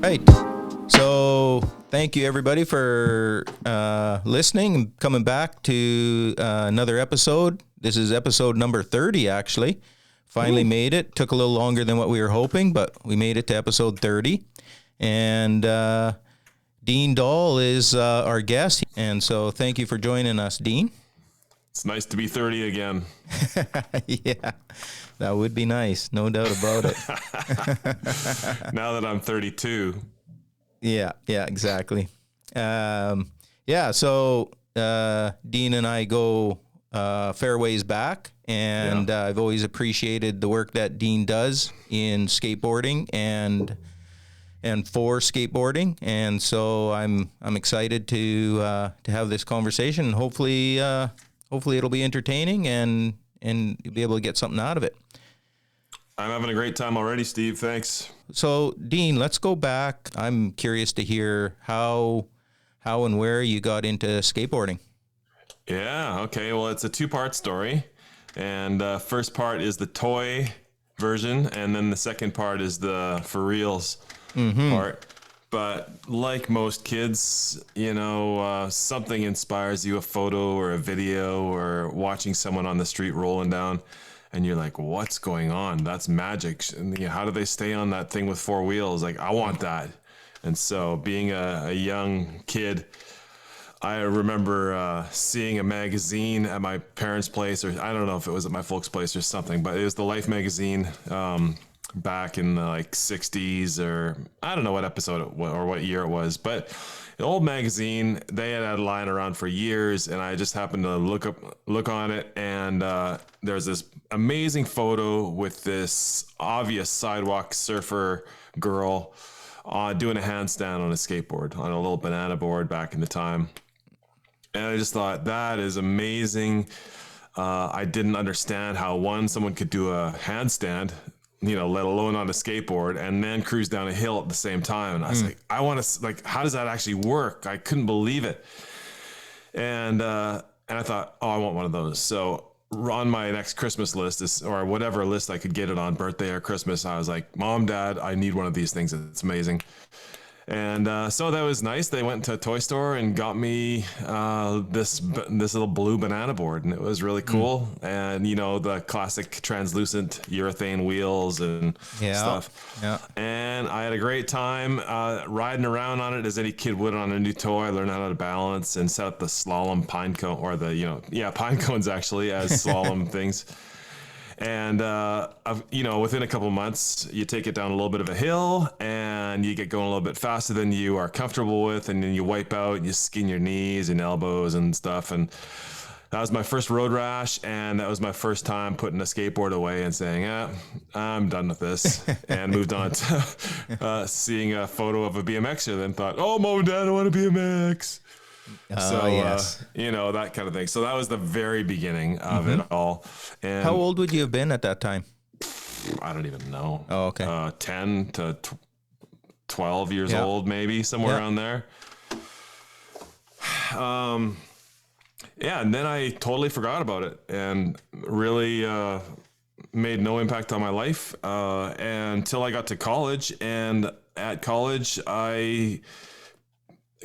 Right. So thank you everybody for listening and coming back to another episode. This is episode number 30, actually. Finally made it. Took a little longer than what we were hoping, but we made it to episode 30. And Dean Dahl is our guest. And so thank you for joining us, Dean. It's nice to be 30 again. Yeah, that would be nice. No doubt about it. Now that I'm 32. Yeah, exactly. So Dean and I go fair ways back, and I've always appreciated the work that Dean does in skateboarding and for skateboarding, and so I'm excited to have this conversation. Hopefully it'll be entertaining and you'll be able to get something out of it. I'm having a great time already, Steve. Thanks. So, Dean, let's go back. I'm curious to hear how and where you got into skateboarding. Yeah, okay. Well, it's a two-part story. And first part is the toy version, and then the second part is the for reals part. But like most kids, something inspires you, a photo or a video or watching someone on the street rolling down, and you're like, what's going on? That's magic. And how do they stay on that thing with four wheels? Like, I want that. And so being a young kid, I remember seeing a magazine at my parents' place, or I don't know if it was at my folks' place or something, but it was the Life magazine back in the 60s, or I don't know what episode or what year it was, but the old magazine, they had lying around for years, and I just happened to look on it, and there's this amazing photo with this obvious sidewalk surfer girl doing a handstand on a skateboard, on a little banana board back in the time. And I just thought, that is amazing. I didn't understand how someone could do a handstand, let alone on a skateboard, and then cruise down a hill at the same time. And I was like, I want to, how does that actually work? I couldn't believe it. And I thought, I want one of those. So on my next Christmas list, or whatever list I could get it on, birthday or Christmas, I was like, Mom, Dad, I need one of these things. It's amazing. And so that was nice. They went to a toy store and got me this little blue banana board, and it was really cool. And the classic translucent urethane wheels and stuff. Yeah. And I had a great time riding around on it as any kid would on a new toy. I learned how to balance and set up the slalom pine cone, or pine cones actually as slalom things. And, within a couple of months, you take it down a little bit of a hill and you get going a little bit faster than you are comfortable with. And then you wipe out and you skin your knees and elbows and stuff. And that was my first road rash. And that was my first time putting a skateboard away and saying, I'm done with this. And moved on to seeing a photo of a BMXer. Then thought, oh, Mom and Dad, I want a BMX. Yes. That kind of thing. So that was the very beginning of it all. And how old would you have been at that time? I don't even know. Oh, okay. 10 to 12 years old, maybe somewhere around there. And then I totally forgot about it and really made no impact on my life until I got to college. And at college, I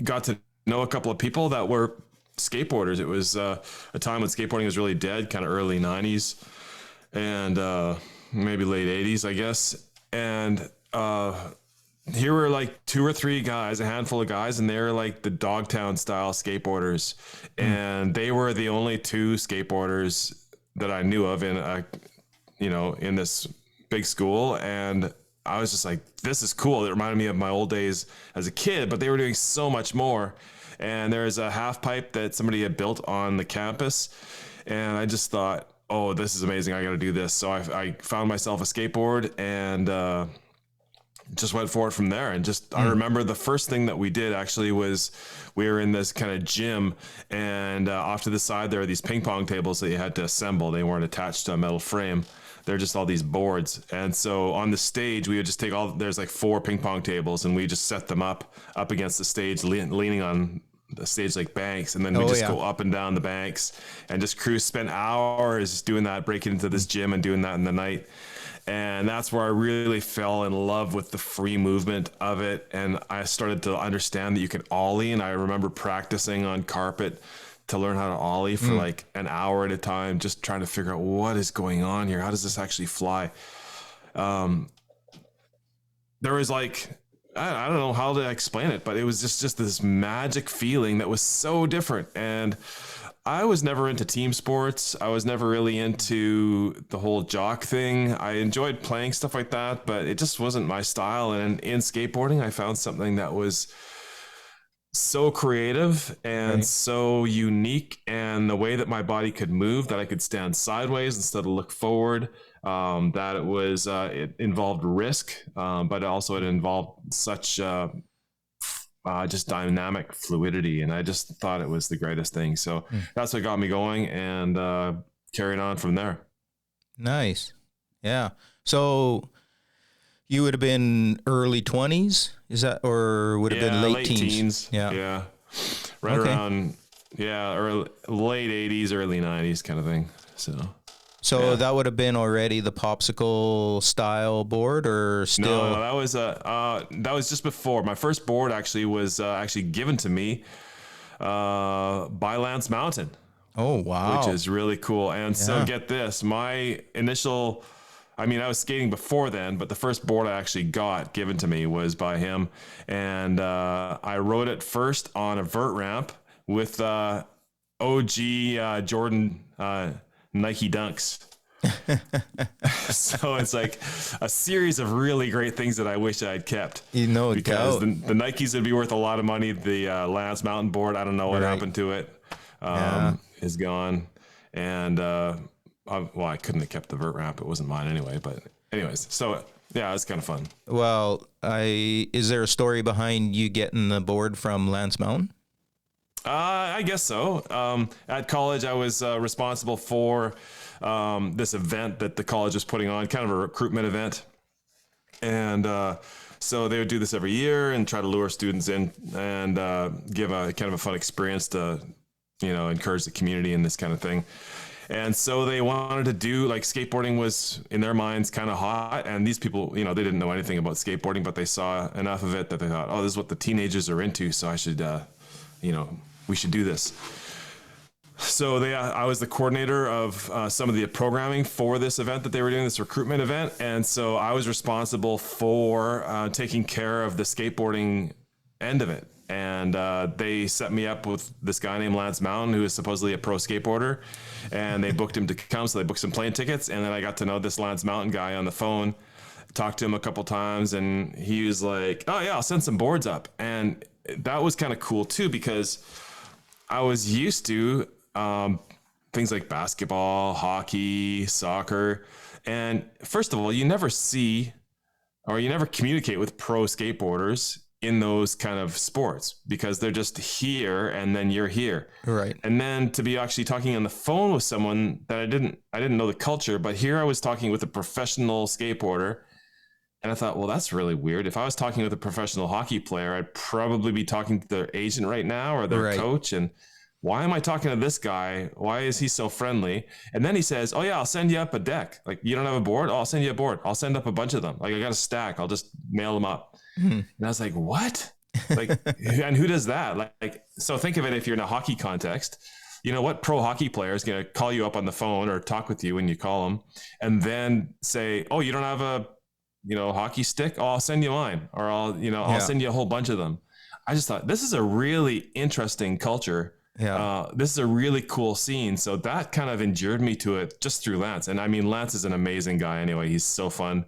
got to know a couple of people that were skateboarders. It was a time when skateboarding was really dead, kind of early 90s and maybe late 80s, I guess. And here were two or three guys, a handful of guys, and they were the Dogtown style skateboarders. And they were the only two skateboarders that I knew of in this big school. And I was just like, this is cool. It reminded me of my old days as a kid, but they were doing so much more. And there's a half pipe that somebody had built on the campus. And I just thought, oh, this is amazing. I got to do this. So I found myself a skateboard and just went forward from there. And I remember the first thing that we did actually was we were in this kind of gym, and off to the side, there are these ping pong tables that you had to assemble. They weren't attached to a metal frame. They're just all these boards. And so on the stage, we would just take there's 4 ping pong tables, and we just set them up against the stage, leaning on the stage like banks. And then we go up and down the banks and just spend hours doing that, breaking into this gym and doing that in the night. And that's where I really fell in love with the free movement of it. And I started to understand that you could ollie. And I remember practicing on carpet to learn how to ollie for like an hour at a time, just trying to figure out what is going on here. How does this actually fly? There was like, I don't know how to explain it, but it was just this magic feeling that was so different. And I was never into team sports. I was never really into the whole jock thing. I enjoyed playing stuff like that, but it just wasn't my style. And in skateboarding, I found something that was so creative and so unique, and the way that my body could move, that I could stand sideways instead of look forward, that it involved risk, but also it involved such just dynamic fluidity, and I just thought it was the greatest thing. So that's what got me going, and carried on from there. Nice. Yeah. So you would have been early 20s, is that, or would have been late teens? Yeah. Right around, late 80s, early 90s kind of thing. So that would have been already the popsicle style board, or still? No, that was just before. My first board actually was given to me by Lance Mountain. Oh, wow. Which is really cool. And so get this, my initial, I was skating before then, but the first board I actually got given to me was by him. And I rode it first on a vert ramp with OG Jordan Nike Dunks. So it's like a series of really great things that I wish I had kept. Because the Nikes would be worth a lot of money. The Lance Mountain board, I don't know what happened to it. Is gone. And I couldn't have kept the vert ramp. It wasn't mine anyway. But anyways, so yeah, it's kind of fun. Well, is there a story behind you getting the board from Lance Mountain? I guess so. At college, I was responsible for this event that the college was putting on, kind of a recruitment event. And so they would do this every year and try to lure students in and give a kind of a fun experience to, encourage the community and this kind of thing. And so they wanted to do, like, skateboarding was in their minds kind of hot. And these people, they didn't know anything about skateboarding, but they saw enough of it that they thought, oh, this is what the teenagers are into. So I should, we should do this. So I was the coordinator of some of the programming for this event that they were doing, this recruitment event. And so I was responsible for taking care of the skateboarding end of it. And they set me up with this guy named Lance Mountain, who is supposedly a pro skateboarder. And they booked him to come. So they booked some plane tickets. And then I got to know this Lance Mountain guy on the phone, talked to him a couple times. And he was like, oh, yeah, I'll send some boards up. And that was kind of cool, too, because I was used to things like basketball, hockey, soccer. And first of all, you never see or you never communicate with pro skateboarders in those kind of sports because they're just here and then you're here. Right. And then to be actually talking on the phone with someone that I didn't know the culture, but here I was talking with a professional skateboarder. And I thought, well, that's really weird. If I was talking with a professional hockey player, I'd probably be talking to their agent right now or their coach. And why am I talking to this guy? Why is he so friendly? And then he says, oh yeah, I'll send you up a deck. Like, you don't have a board? Oh, I'll send you a board. I'll send up a bunch of them. Like, I got a stack. I'll just mail them up. And I was like, what? Like, and who does that? Like, so think of it, if you're in a hockey context, what pro hockey player is going to call you up on the phone or talk with you when you call them and then say, oh, you don't have a, hockey stick? Oh, I'll send you mine. Or I'll send you a whole bunch of them. I just thought this is a really interesting culture. Yeah. This is a really cool scene. So that kind of endeared me to it just through Lance. And I mean, Lance is an amazing guy anyway. He's so fun.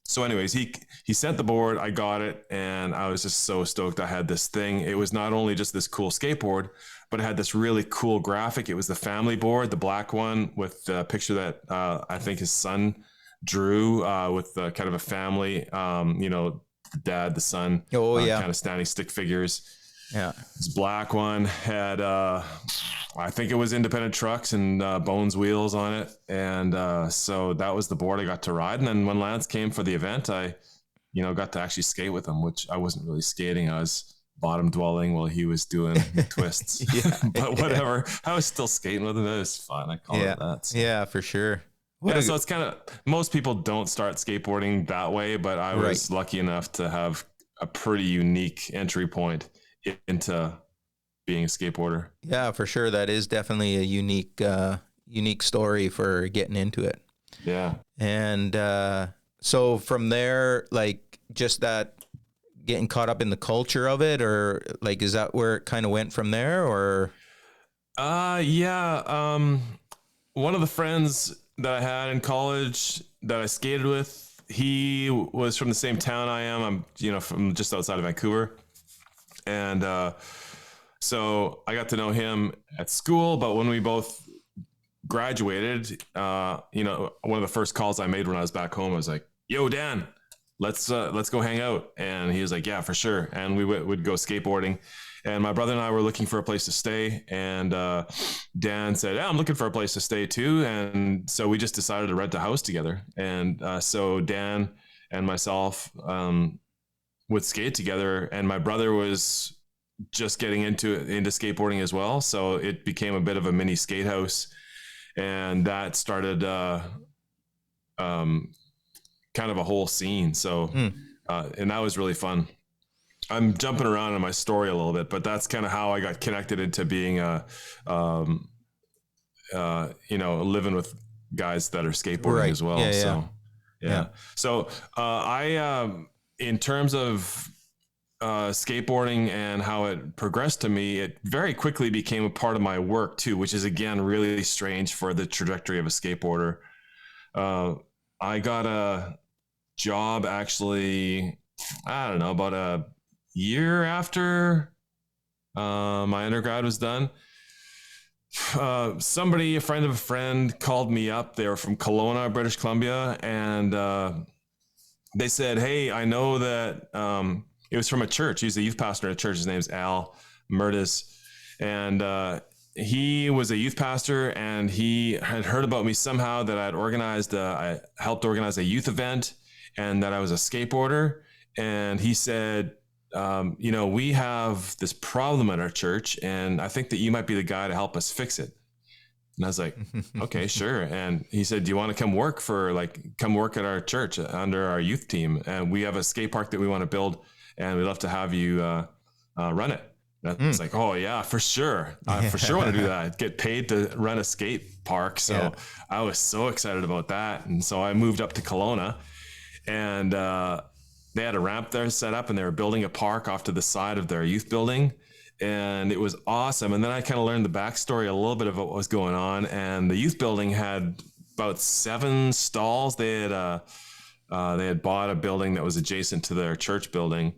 So anyways, he sent the board, I got it, and I was just so stoked I had this thing. It was not only just this cool skateboard, but it had this really cool graphic. It was the family board, the black one with the picture that I think his son drew with kind of a family, the dad, the son, kind of standing stick figures. Yeah. This black one had, I think it was independent trucks and Bones wheels on it. And so that was the board I got to ride. And then when Lance came for the event, I, got to actually skate with him, which I wasn't really skating. I was bottom dwelling while he was doing the twists. But whatever. I was still skating with him. It was fun. I call it that. So. Yeah, for sure. So it's kind of, most people don't start skateboarding that way, but I was lucky enough to have a pretty unique entry point into being a skateboarder. Yeah, for sure. That is definitely a unique story for getting into it. Yeah. And so from there, like just that getting caught up in the culture of it, or like, is that where it kind of went from there, or? Yeah. One of the friends that I had in college that I skated with, he was from the same town I am. I'm, from just outside of Vancouver. And, so I got to know him at school, but when we both graduated, one of the first calls I made when I was back home, I was like, "Yo, Dan, let's go hang out." And he was like, "Yeah, for sure." And we would go skateboarding. And my brother and I were looking for a place to stay. And Dan said, "Yeah, I'm looking for a place to stay too." And so we just decided to rent a house together. And so Dan and myself would skate together. And my brother was just getting into skateboarding as well. So it became a bit of a mini skate house. And that started kind of a whole scene. So, and that was really fun. I'm jumping around in my story a little bit, but that's kind of how I got connected into being living with guys that are skateboarding as well. So, yeah. So, in terms of skateboarding and how it progressed to me, it very quickly became a part of my work too, which is again really strange for the trajectory of a skateboarder. I got a job actually, I don't know, about a year after my undergrad was done. A friend of a friend called me up. They were from Kelowna, British Columbia, and they said, "Hey, I know that it was from a church. He's a youth pastor at a church. His name's Dahl and he was a youth pastor, and he had heard about me somehow that I helped organize a youth event, and that I was a skateboarder. And he said, we have this problem at our church, and I think that you might be the guy to help us fix it." And I was like, "Okay, sure." And he said, "Do you want to come work at our church under our youth team? And we have a skate park that we want to build, and we'd love to have you run it." And I was like, "Oh yeah, for sure. I for sure want to do that. I'd get paid to run a skate park." So I was so excited about that. And so I moved up to Kelowna, and they had a ramp there set up, and they were building a park off to the side of their youth building. And it was awesome. And then I kind of learned the backstory a little bit of what was going on. And the youth building had about 7 stalls. They had bought a building that was adjacent to their church building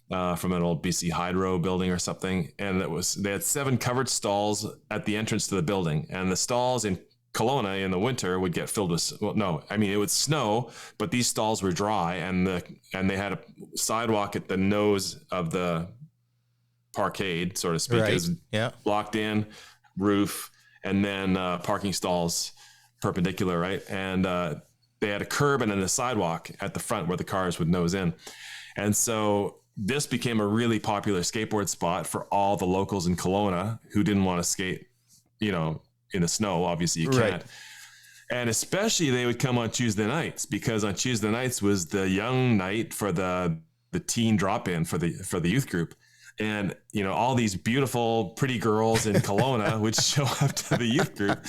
from an old BC Hydro building or something. And they had 7 covered stalls at the entrance to the building. And the stalls in Kelowna in the winter would get filled with, it would snow, but these stalls were dry, and they had a sidewalk at the nose of the parkade, so to speak, is blocked in, roof, and then parking stalls perpendicular, right? And they had a curb and then a sidewalk at the front where the cars would nose in. And so this became a really popular skateboard spot for all the locals in Kelowna who didn't want to skate, in the snow. Obviously you can't. Right. And especially they would come on Tuesday nights, because on Tuesday nights was the young night for the teen drop-in for the youth group. And, all these beautiful, pretty girls in Kelowna would show up to the youth group.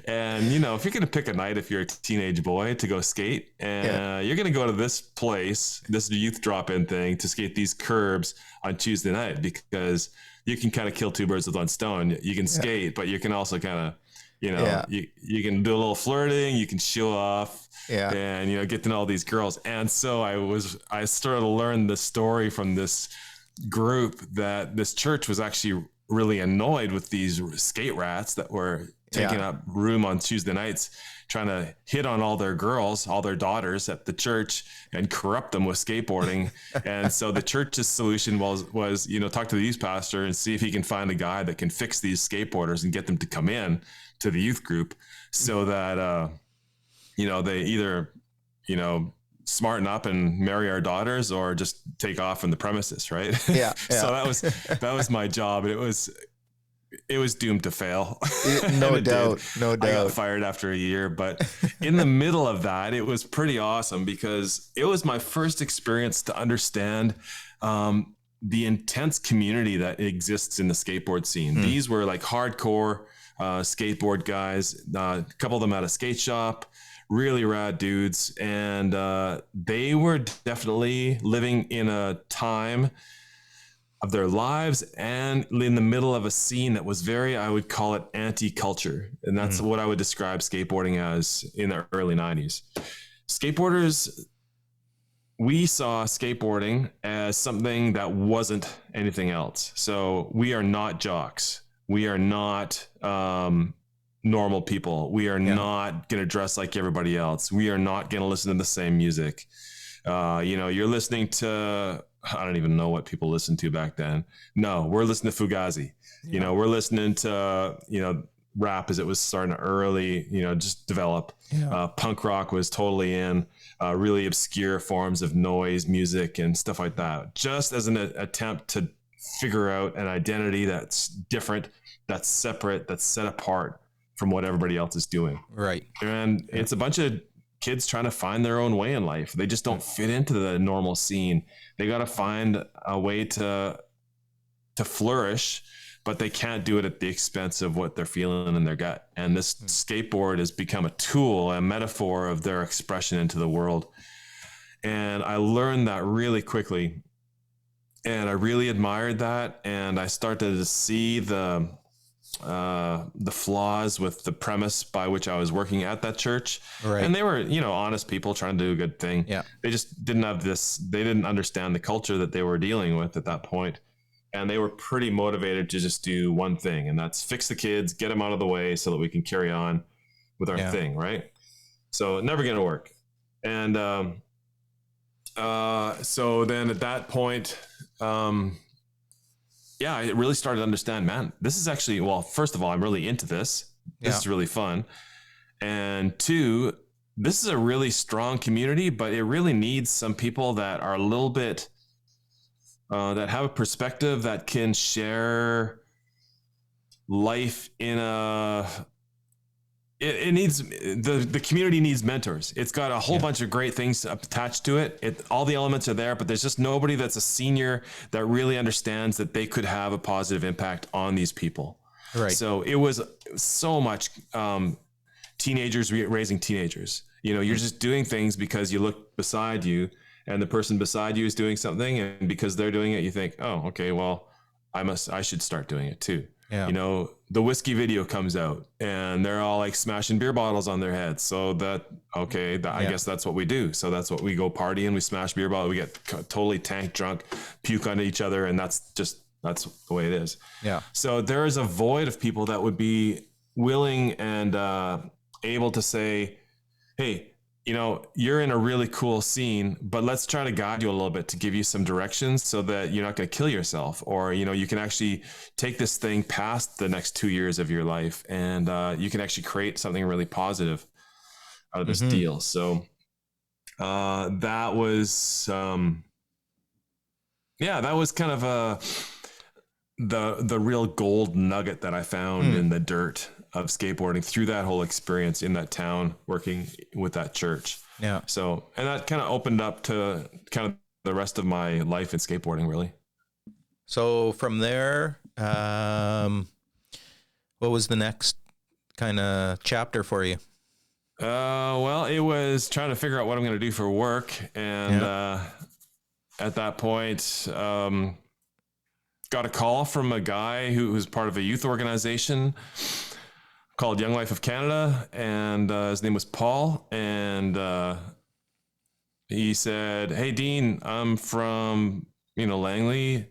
And, if you're going to pick a night, if you're a teenage boy, to go skate, and you're going to go to this place, this youth drop-in thing, to skate these curbs on Tuesday night, because you can kind of kill 2 birds with 1 stone. You can skate, but you can also kind of, you can do a little flirting, you can show off, and, get to know all these girls. And so I started to learn the story from this group that this church was actually really annoyed with these skate rats that were taking up room on Tuesday nights, trying to hit on all their girls, all their daughters at the church, and corrupt them with skateboarding. And so the church's solution was talk to the youth pastor and see if he can find a guy that can fix these skateboarders and get them to come in to the youth group, so that they either smarten up and marry our daughters, or just take off from the premises, right? Yeah. So that was my job. And it was it was doomed to fail. No It doubt. did. No I got doubt. fired after a year, but in the middle of that, it was pretty awesome because it was my first experience to understand the intense community that exists in the skateboard scene. These were like hardcore skateboard guys. A couple of them had a skate shop, really rad dudes, and they were definitely living in a time of their lives and in the middle of a scene that was very, I would call it anti-culture. And that's what I would describe skateboarding as in the early 90s. Skateboarders, we saw skateboarding as something that wasn't anything else. So we are not jocks. We are not normal people. We are not going to dress like everybody else. We are not going to listen to the same music. You're listening to, I don't even know what people listened to back then. No, we're listening to Fugazi. We're listening to, rap as it was starting to early, just develop. Punk rock was totally in, really obscure forms of noise music and stuff like that, just as an attempt to figure out an identity that's different, that's separate, that's set apart from what everybody else is doing. Right. And it's a bunch of kids trying to find their own way in life. They just don't fit into the normal scene. They got to find a way to flourish, but they can't do it at the expense of what they're feeling in their gut. And this skateboard has become a tool, a metaphor of their expression into the world. And I learned that really quickly. And I really admired that. And I started to see the flaws with the premise by which I was working at that church. Right. And they were, honest people trying to do a good thing. Yeah. They just didn't have they didn't understand the culture that they were dealing with at that point. And they were pretty motivated to just do one thing, and that's fix the kids, get them out of the way so that we can carry on with our thing. Right. So never going to work. And, so then at that point, I really started to understand, man, this is actually, well, first of all, I'm really into this. This is really fun. And two, this is a really strong community, but it really needs some people that are a little bit, that have a perspective that can share life in it needs, the community needs mentors. It's got a whole bunch of great things attached to it. All the elements are there, but there's just nobody that's a senior that really understands that they could have a positive impact on these people. Right. So it was so much teenagers raising teenagers. You're just doing things because you look beside you and the person beside you is doing something, and because they're doing it, you think, oh, okay, well, I should start doing it too. Yeah. The whiskey video comes out and they're all like smashing beer bottles on their heads. So I guess that's what we do. So that's what we go party and we smash beer bottles. We get totally tank drunk, puke on each other. And that's the way it is. Yeah. So there is a void of people that would be willing and able to say, hey, you're in a really cool scene, but let's try to guide you a little bit to give you some directions so that you're not going to kill yourself, or, you can actually take this thing past the next 2 years of your life, and you can actually create something really positive out of this deal. So that was, that was kind of the real gold nugget that I found in the dirt of skateboarding through that whole experience in that town, working with that church. Yeah. So, and that kind of opened up to kind of the rest of my life in skateboarding, really. So from there, what was the next kind of chapter for you? Well, it was trying to figure out what I'm going to do for work. And at that point, got a call from a guy who was part of a youth organization called Young Life of Canada, and his name was Paul, and he said, hey, Dean, I'm from, Langley.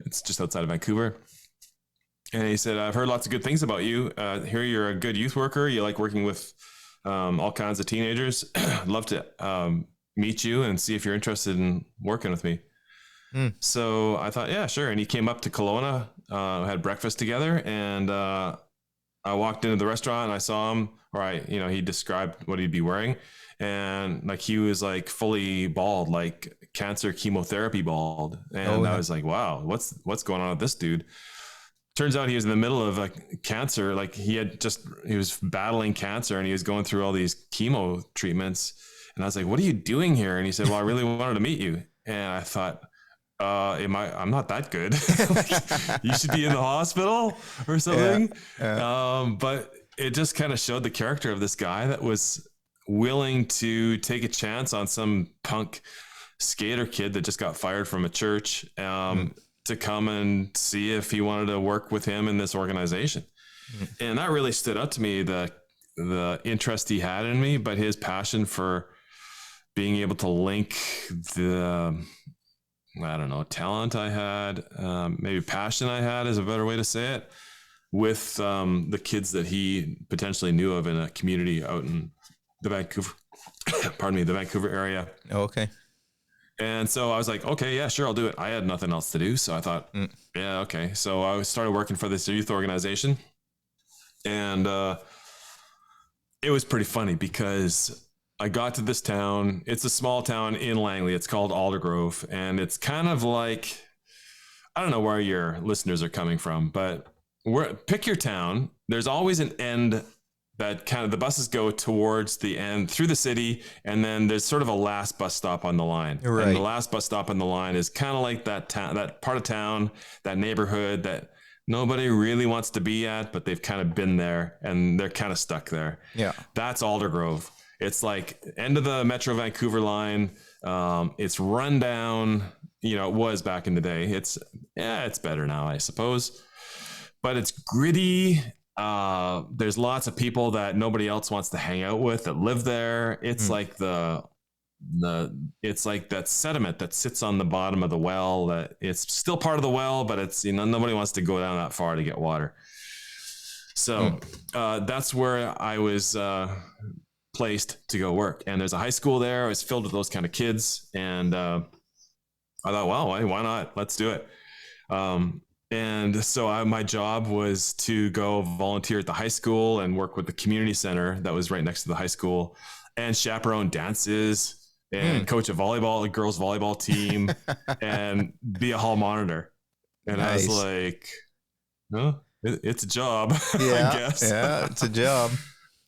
It's just outside of Vancouver. And he said, I've heard lots of good things about you. Here you're a good youth worker. You like working with all kinds of teenagers. I'd love to meet you and see if you're interested in working with me. So I thought, yeah, sure. And he came up to Kelowna, had breakfast together, and I walked into the restaurant and I saw him, he described what he'd be wearing. And like, he was like fully bald, like cancer chemotherapy bald. And I was like, wow, what's going on with this dude? turns out he was in the middle of like cancer. Like he was battling cancer and he was going through all these chemo treatments. And I was like, what are you doing here? And he said, well, I really wanted to meet you. And I thought, I'm not that good. Like, you should be in the hospital or something. But it just kind of showed the character of this guy that was willing to take a chance on some punk skater kid that just got fired from a church, to come and see if he wanted to work with him in this organization. And that really stood out to me, the interest he had in me, but his passion for being able to link the, I don't know, talent I had, maybe passion I had is a better way to say it, with the kids that he potentially knew of in a community out in the Vancouver area. Oh, okay. And so I was like, okay, yeah, sure, I'll do it. I had nothing else to do. So I thought, yeah, okay. So I started working for this youth organization. And it was pretty funny because I got to this town. It's a small town in Langley. It's called Aldergrove. And it's kind of like, I don't know where your listeners are coming from, but pick your town. There's always an end that kind of the buses go towards the end through the city. And then there's sort of a last bus stop on the line. Right. And the last bus stop on the line is kind of like that town, that part of town, that neighborhood that nobody really wants to be at, but they've kind of been there and they're kind of stuck there. Yeah. That's Aldergrove. It's like end of the Metro Vancouver line. It's run down, it was back in the day. It's better now, I suppose, but it's gritty. There's lots of people that nobody else wants to hang out with that live there. It's like it's like that sediment that sits on the bottom of the well, that it's still part of the well, but it's, nobody wants to go down that far to get water. So, that's where I was, placed to go work. And there's a high school there. It was filled with those kind of kids. And, I thought, well, why not? Let's do it. And so my job was to go volunteer at the high school and work with the community center that was right next to the high school, and chaperone dances and coach a girls volleyball team and be a hall monitor. And nice. I was like, oh, it's a job, I guess. Yeah, it's a job.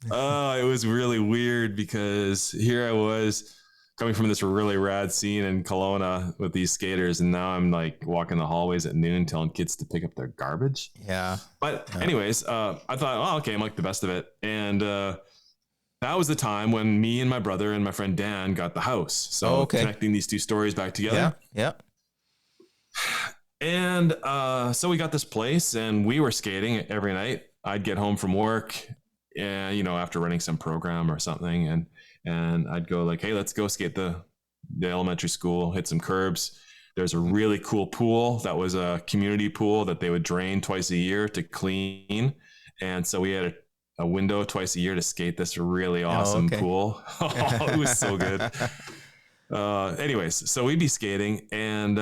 It was really weird because here I was coming from this really rad scene in Kelowna with these skaters, and now I'm like walking the hallways at noon telling kids to pick up their garbage. Yeah. But anyways, I thought, okay, I'm like the best of it. And that was the time when me and my brother and my friend Dan got the house. So connecting these two stories back together. Yeah. And so we got this place and we were skating every night. I'd get home from work, after running some program or something, and I'd go like, hey, let's go skate the elementary school, hit some curbs. There's a really cool pool that was a community pool that they would drain twice a year to clean. And so we had a window twice a year to skate this really awesome pool. It was so good. Anyways, so we'd be skating, and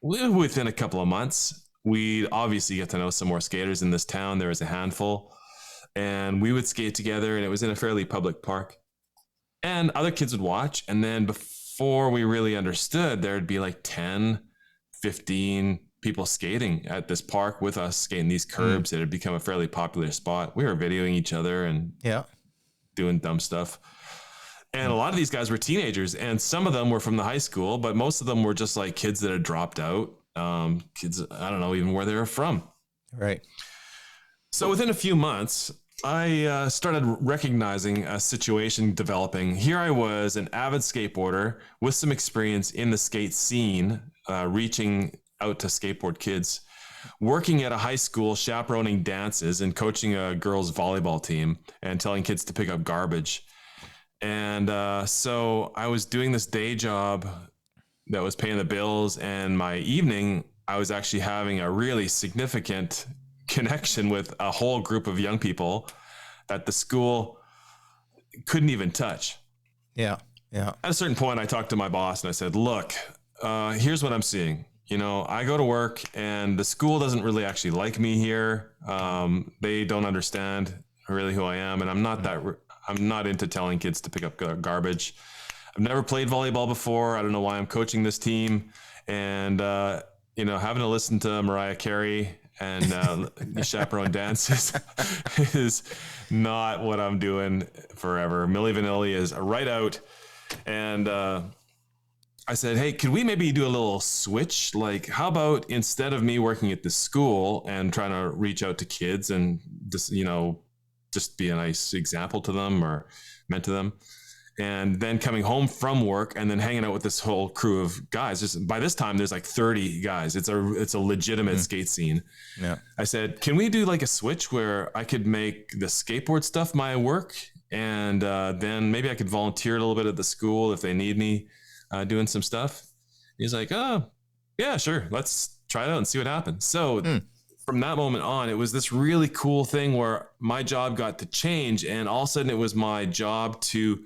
within a couple of months, we'd obviously get to know some more skaters in this town. There was a handful, and we would skate together, and it was in a fairly public park, and other kids would watch. And then before we really understood, there'd be like 10, 15 people skating at this park with us, skating these curbs. It had become a fairly popular spot. We were videoing each other and doing dumb stuff. And a lot of these guys were teenagers, and some of them were from the high school, but most of them were just like kids that had dropped out. Kids, I don't know even where they were from. Right. So within a few months, I started recognizing a situation developing. Here I was, an avid skateboarder with some experience in the skate scene, reaching out to skateboard kids, working at a high school, chaperoning dances and coaching a girls volleyball team and telling kids to pick up garbage. And so I was doing this day job that was paying the bills, and my evening, I was actually having a really significant connection with a whole group of young people that the school couldn't even touch. Yeah. At a certain point, I talked to my boss and I said, look, here's what I'm seeing. I go to work and the school doesn't really actually like me here. They don't understand really who I am. And I'm not into telling kids to pick up garbage. I've never played volleyball before. I don't know why I'm coaching this team. And having to listen to Mariah Carey and chaperone dances is not what I'm doing forever. Milli Vanilli is right out. And I said, hey, could we maybe do a little switch? Like, how about instead of me working at the school and trying to reach out to kids and just be a nice example to them or mentor them, and then coming home from work and then hanging out with this whole crew of guys. Just by this time, there's like 30 guys. It's a legitimate skate scene. Yeah. I said, can we do like a switch where I could make the skateboard stuff my work, and then maybe I could volunteer a little bit at the school if they need me doing some stuff. He's like, oh, yeah, sure. Let's try it out and see what happens. So from that moment on, it was this really cool thing where my job got to change, and all of a sudden it was my job to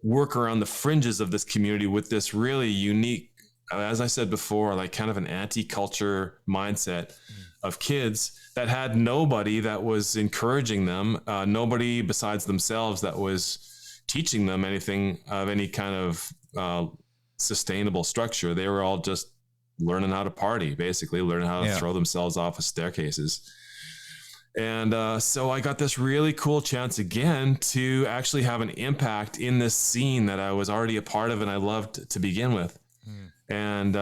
work around the fringes of this community with this really unique, as I said before, like kind of an anti-culture mindset of kids that had nobody that was encouraging them, nobody besides themselves that was teaching them anything of any kind of sustainable structure. They were all just learning how to party, basically learning how to throw themselves off of staircases. And so I got this really cool chance again to actually have an impact in this scene that I was already a part of and I loved to begin with. And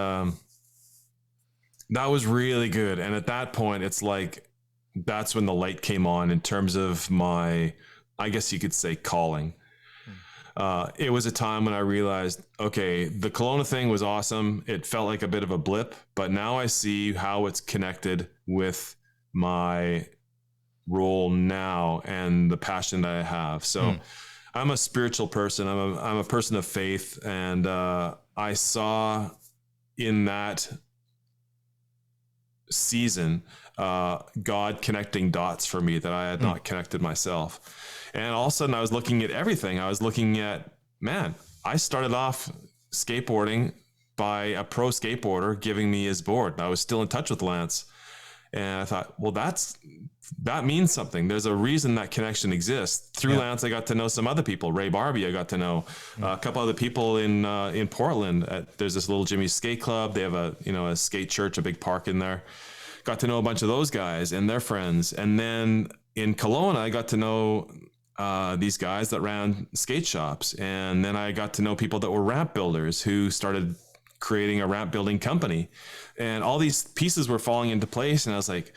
that was really good. And at that point, it's like, that's when the light came on in terms of my, I guess you could say, calling. It was a time when I realized, okay, the Kelowna thing was awesome. It felt like a bit of a blip, but now I see how it's connected with my role now and the passion that I have. So I'm a spiritual person. I'm a person of faith. And I saw in that season, God connecting dots for me that I had not connected myself. And all of a sudden I was looking at everything. I was looking at, man, I started off skateboarding by a pro skateboarder giving me his board. I was still in touch with Lance. And I thought, well, that means something. There's a reason that connection exists. Through Lance, I got to know some other people. Ray Barbie, I got to know a couple other people in Portland. There's this little Jimmy's Skate Club. They have a skate church, a big park in there. Got to know a bunch of those guys and their friends. And then in Kelowna, I got to know these guys that ran skate shops. And then I got to know people that were ramp builders who started creating a ramp building company. And all these pieces were falling into place. And I was like,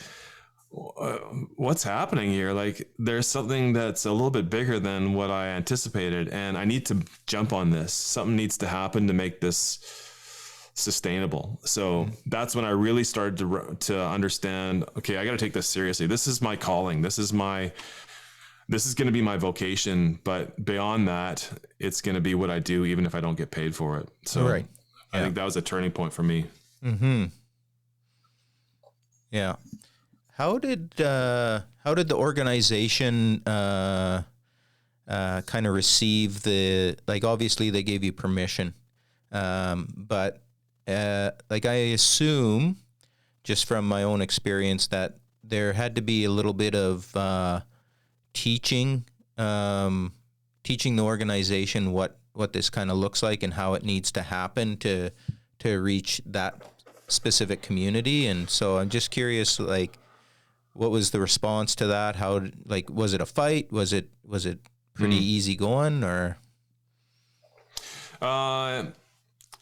what's happening here? Like, there's something that's a little bit bigger than what I anticipated. And I need to jump on this. Something needs to happen to make this sustainable. So that's when I really started to understand, okay, I got to take this seriously. This is my calling. This is going to be my vocation. But beyond that, it's going to be what I do, even if I don't get paid for it. So I think that was a turning point for me. Yeah. How did the organization kind of receive obviously they gave you permission, but I assume, just from my own experience, that there had to be a little bit of teaching the organization what this kind of looks like and how it needs to happen to reach that specific community. And so I'm just curious, what was the response to that? How, was it a fight? Was it pretty easy going, or?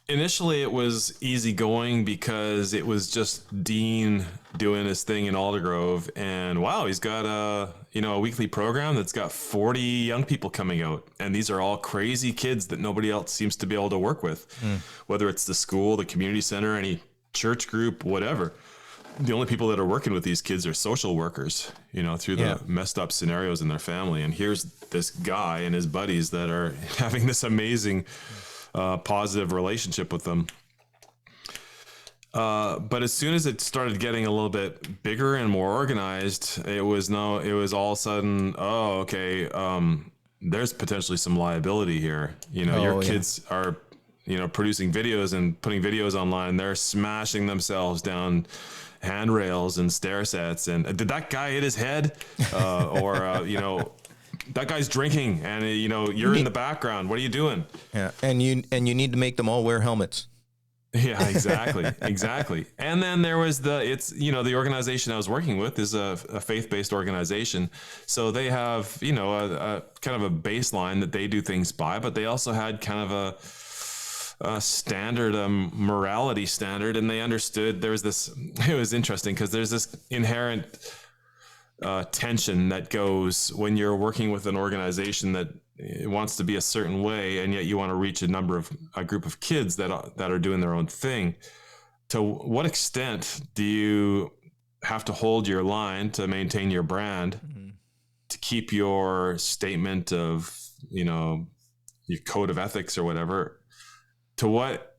Initially it was easy going because it was just Dean doing his thing in Aldergrove, and wow, he's got a weekly program that's got 40 young people coming out, and these are all crazy kids that nobody else seems to be able to work with, whether it's the school, the community center, any church group, whatever. The only people that are working with these kids are social workers, through the messed up scenarios in their family. And here's this guy and his buddies that are having this amazing positive relationship with them. But as soon as it started getting a little bit bigger and more organized, it was all of a sudden, oh, okay, there's potentially some liability here. Your kids are, producing videos and putting videos online. They're smashing themselves down handrails and stair sets. And did that guy hit his head? That guy's drinking, and you're in the background. What are you doing? Yeah, and you need to make them all wear helmets. Yeah, exactly. Exactly. And then there was the organization I was working with is a faith-based organization. So they have, a kind of a baseline that they do things by, but they also had kind of a standard, morality standard. And they understood there was this, it was interesting because there's this inherent tension that goes when you're working with an organization that wants to be a certain way, and yet you want to reach a group of kids that are doing their own thing. To what extent do you have to hold your line to maintain your brand, to keep your statement of, your code of ethics or whatever? To what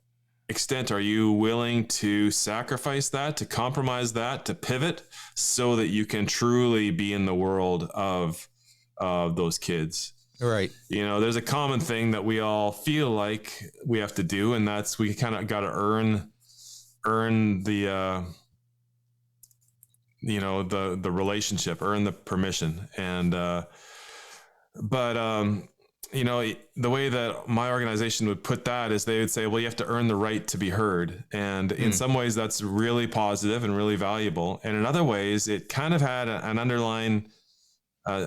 extent are you willing to sacrifice that, to compromise that, to pivot so that you can truly be in the world of those kids? Right. There's a common thing that we all feel like we have to do, and that's we kind of got to earn the the relationship, earn the permission. And the way that my organization would put that is they would say, well, you have to earn the right to be heard. And in some ways that's really positive and really valuable. And in other ways, it kind of had an underlying,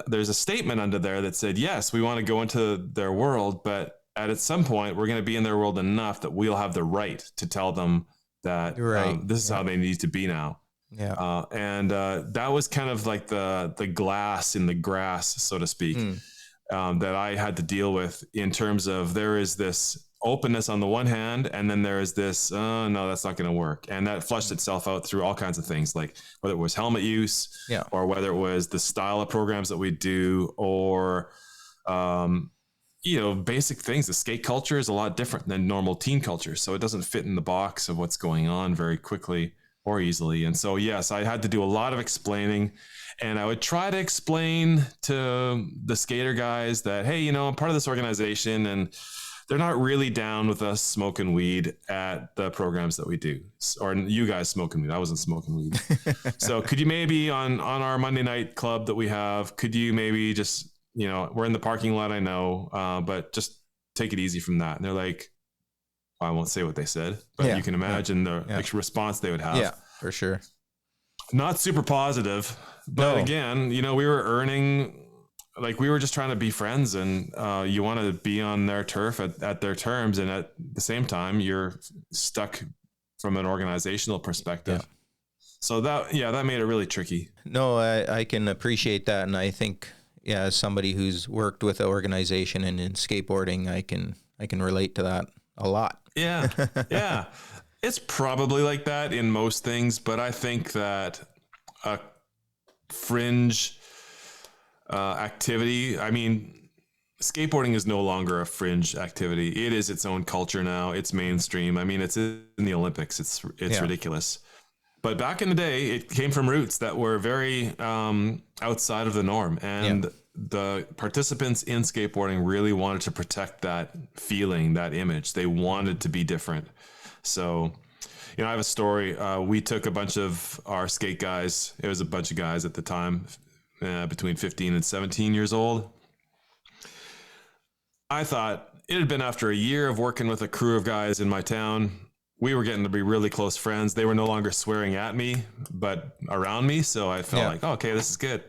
there's a statement under there that said, yes, we want to go into their world, but at some point we're going to be in their world enough that we'll have the right to tell them that this is how they need to be now. Yeah. And that was kind of like the glass in the grass, so to speak. That I had to deal with, in terms of there is this openness on the one hand, and then there is this, no, that's not going to work. And that flushed itself out through all kinds of things, like whether it was helmet use, or whether it was the style of programs that we do, or, basic things. The skate culture is a lot different than normal teen culture. So it doesn't fit in the box of what's going on very quickly or easily. And so, yes, I had to do a lot of explaining. And I would try to explain to the skater guys that, hey, I'm part of this organization and they're not really down with us smoking weed at the programs that we do. Or you guys smoking weed. I wasn't smoking weed. So could you maybe on our Monday night club that we have, could you maybe just, we're in the parking lot, I know, but just take it easy from that. And they're like, well, I won't say what they said, but you can imagine the response they would have. Yeah, for sure. Not super positive. But again, we were earning, like we were just trying to be friends, and you want to be on their turf at their terms. And at the same time, you're stuck from an organizational perspective. Yeah. So that made it really tricky. No, I can appreciate that. And I think, as somebody who's worked with an organization and in skateboarding, I can relate to that a lot. Yeah. Yeah. It's probably like that in most things, but I think that a fringe activity, I mean, skateboarding is no longer a fringe activity. It is its own culture now. It's mainstream. I mean, it's in the Olympics. It's ridiculous. But back in the day, it came from roots that were very outside of the norm. And the participants in skateboarding really wanted to protect that feeling, that image. They wanted to be different. So, I have a story. We took a bunch of our skate guys. It was a bunch of guys at the time, between 15 and 17 years old. I thought it had been after a year of working with a crew of guys in my town. We were getting to be really close friends. They were no longer swearing at me, but around me. So I felt like, okay, this is good.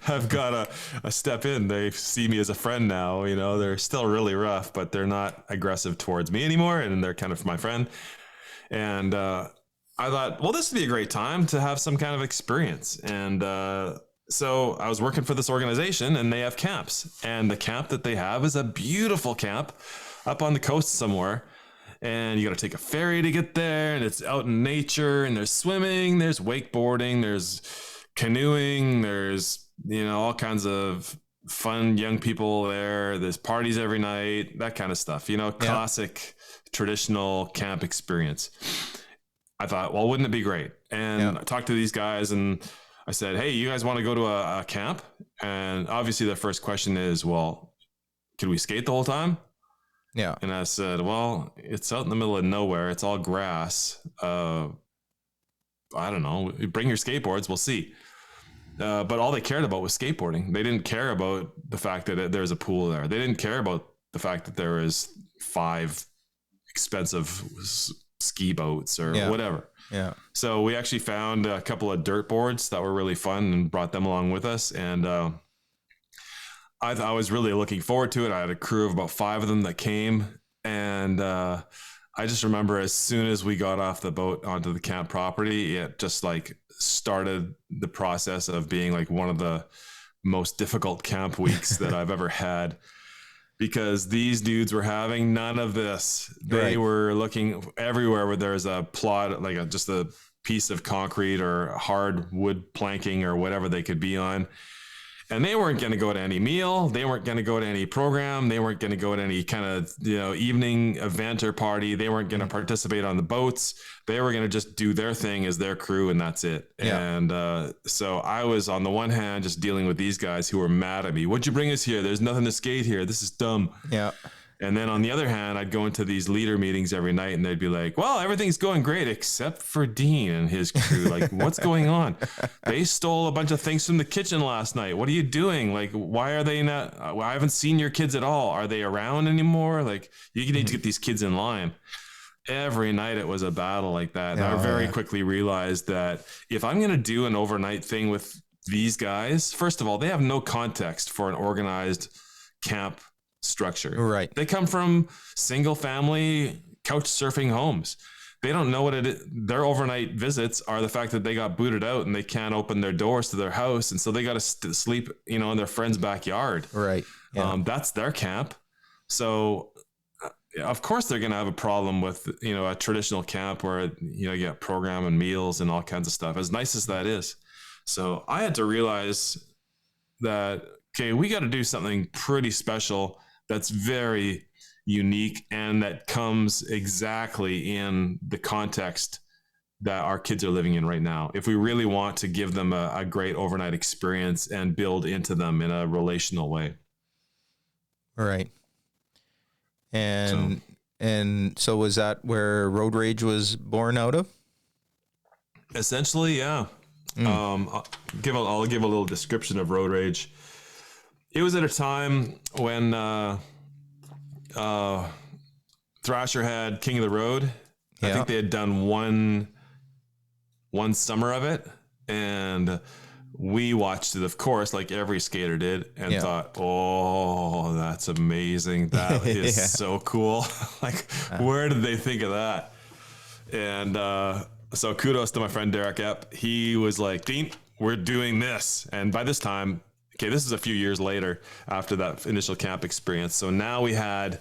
I've got a step in. They see me as a friend now. They're still really rough, but they're not aggressive towards me anymore. And they're kind of my friend. And I thought, well, this would be a great time to have some kind of experience. And so I was working for this organization, and they have camps. And the camp that they have is a beautiful camp up on the coast somewhere. And you got to take a ferry to get there, and it's out in nature, and there's swimming, there's wakeboarding, there's canoeing, there's, all kinds of fun young people there. There's parties every night, that kind of stuff, classic traditional camp experience. I thought, well, wouldn't it be great? And I talked to these guys, and I said, hey, you guys want to go to a camp? And obviously the first question is, well, could we skate the whole time? Yeah. And I said, well, it's out in the middle of nowhere. It's all grass. I don't know. Bring your skateboards. We'll see. But all they cared about was skateboarding. They didn't care about the fact that there's a pool there. They didn't care about the fact that there is 5 expensive ski boats or Yeah. whatever. Yeah. So we actually found a couple of dirt boards that were really fun and brought them along with us. And I was really looking forward to it. I had a crew of about 5 of them that came. And I just remember as soon as we got off the boat onto the camp property, it just like started the process of being like one of the most difficult camp weeks that I've ever had, because these dudes were having none of this. They were looking everywhere where there's a plot, like just a piece of concrete or hard wood planking or whatever they could be on. And they weren't going to go to any meal. They weren't going to go to any program. They weren't going to go to any kind of, evening event or party. They weren't going to participate on the boats. They were going to just do their thing as their crew, and that's it. Yeah. And so I was, on the one hand, just dealing with these guys who were mad at me. What'd you bring us here? There's nothing to skate here. This is dumb. Yeah. And then on the other hand, I'd go into these leader meetings every night and they'd be like, well, everything's going great except for Dean and his crew. Like, what's going on? They stole a bunch of things from the kitchen last night. What are you doing? Like, why are they not? I haven't seen your kids at all. Are they around anymore? Like, you need to get these kids in line. Every night it was a battle like that. And I very quickly realized that if I'm going to do an overnight thing with these guys, first of all, they have no context for an organized camp structure. Right. They come from single family couch surfing homes. They don't know what it is. Their overnight visits are the fact that they got booted out and they can't open their doors to their house. And so they got to sleep, in their friend's backyard. Right. Yeah. That's their camp. So of course they're going to have a problem with, a traditional camp where, you get program and meals and all kinds of stuff, as nice as that is. So I had to realize that, okay, we got to do something pretty special that's very unique and that comes exactly in the context that our kids are living in right now. If we really want to give them a great overnight experience and build into them in a relational way. Right. And so was that where Road Rage was born out of? Essentially, yeah. I'll give a little description of Road Rage. It was at a time when Thrasher had King of the Road. Yeah. I think they had done one summer of it, and we watched it, of course, like every skater did, and thought, "Oh, that's amazing! That is so cool! Like, where did they think of that?" And so, kudos to my friend Derek Epp. He was like, "Dean, we're doing this," and by this time. Okay, this is a few years later after that initial camp experience. So now we had,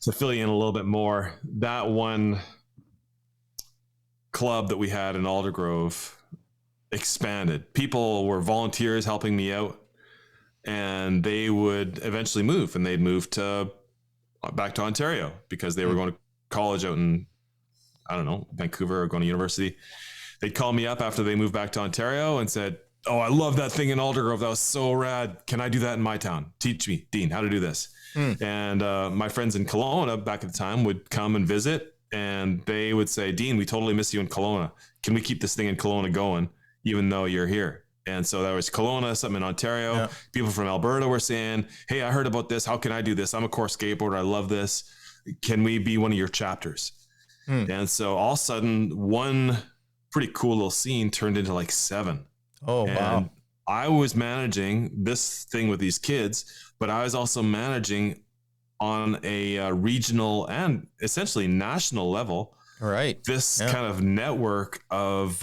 to fill you in a little bit more, that one club that we had in Aldergrove expanded. People were volunteers helping me out, and they would eventually move, and they'd move back to Ontario because they were going to college out in, I don't know, Vancouver or going to university. They'd call me up after they moved back to Ontario and said, "Oh, I love that thing in Aldergrove. That was so rad. Can I do that in my town? Teach me, Dean, how to do this." And my friends in Kelowna back at the time would come and visit, and they would say, "Dean, we totally miss you in Kelowna. Can we keep this thing in Kelowna going, even though you're here?" And so that was Kelowna, something in Ontario. Yeah. People from Alberta were saying, "Hey, I heard about this. How can I do this? I'm a core skateboarder. I love this. Can we be one of your chapters?" And so all of a sudden, one pretty cool little scene turned into like 7. Oh, and wow. I was managing this thing with these kids, but I was also managing on a regional and essentially national level. Right. This kind of network of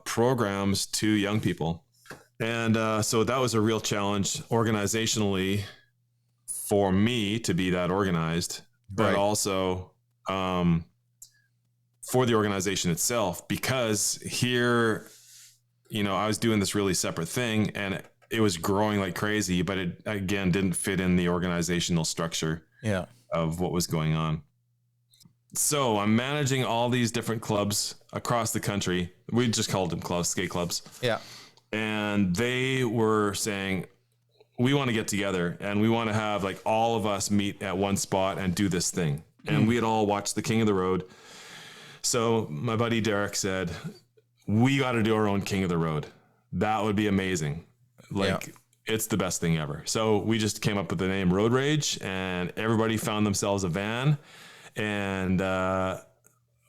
programs to young people. And so that was a real challenge organizationally for me to be that organized, but also for the organization itself, because here, I was doing this really separate thing and it was growing like crazy, but it again didn't fit in the organizational structure of what was going on. So I'm managing all these different clubs across the country. We just called them clubs, skate clubs. Yeah. And they were saying, we want to get together and we want to have like all of us meet at one spot and do this thing. And we had all watched The King of the Road. So my buddy Derek said, we got to do our own King of the Road. That would be amazing. It's the best thing ever. So we just came up with the name Road Rage, and everybody found themselves a van, and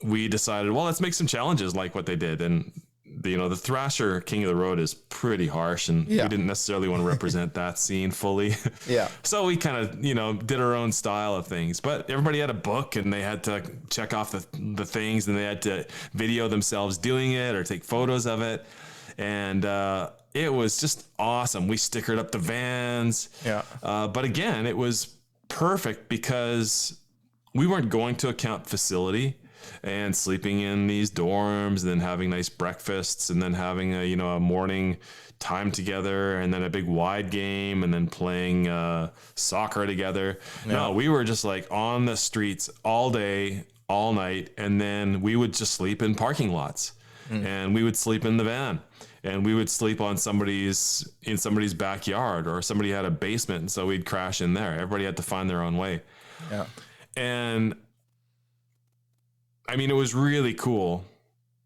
we decided, well, let's make some challenges like what they did. And the Thrasher King of the Road is pretty harsh, and we didn't necessarily want to represent that scene fully. Yeah. So we kind of, did our own style of things, but everybody had a book and they had to check off the things, and they had to video themselves doing it or take photos of it. And, it was just awesome. We stickered up the vans. Yeah. But again, it was perfect because we weren't going to a camp facility and sleeping in these dorms and then having nice breakfasts and then having a morning time together and then a big wide game and then playing soccer together. Yeah. No, we were just like on the streets all day, all night. And then we would just sleep in parking lots and we would sleep in the van. And we would sleep on somebody's backyard, or somebody had a basement, and so we'd crash in there. Everybody had to find their own way. Yeah. And I mean, it was really cool,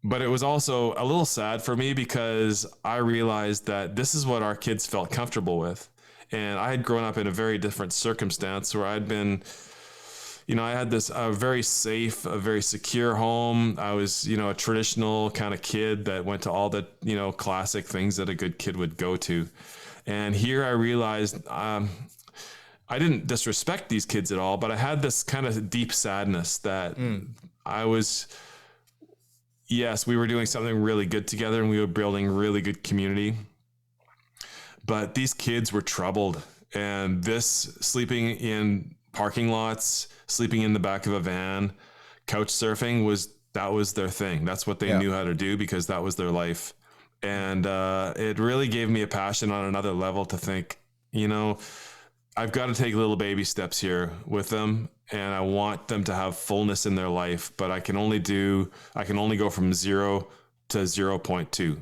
but it was also a little sad for me because I realized that this is what our kids felt comfortable with. And I had grown up in a very different circumstance where I'd been, I had this very safe, a very secure home. I was, a traditional kind of kid that went to all the, classic things that a good kid would go to. And here I realized I didn't disrespect these kids at all, but I had this kind of deep sadness that yes, we were doing something really good together and we were building really good community. But these kids were troubled, and this sleeping in parking lots, sleeping in the back of a van, couch surfing was their thing. That's what they knew how to do because that was their life. And it really gave me a passion on another level to think, I've got to take little baby steps here with them, and I want them to have fullness in their life, but I can only go from 0 to 0.2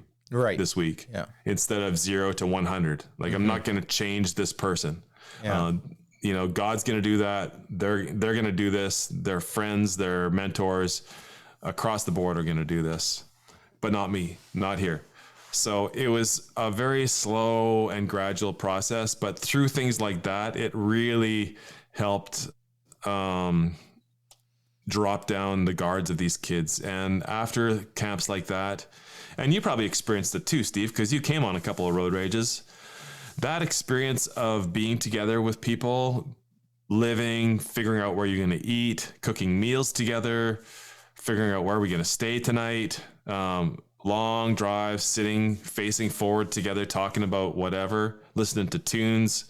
this week instead of 0 to 100. Like I'm not going to change this person. Yeah. God's going to do that. They're going to do this. Their friends, their mentors across the board are going to do this, but not me, not here. So it was a very slow and gradual process, but through things like that, it really helped drop down the guards of these kids. And after camps like that, and you probably experienced it too, Steve, because you came on a couple of road rages. That experience of being together with people, living, figuring out where you're going to eat, cooking meals together, figuring out where we're going to stay tonight, long drives, sitting, facing forward together, talking about whatever, listening to tunes.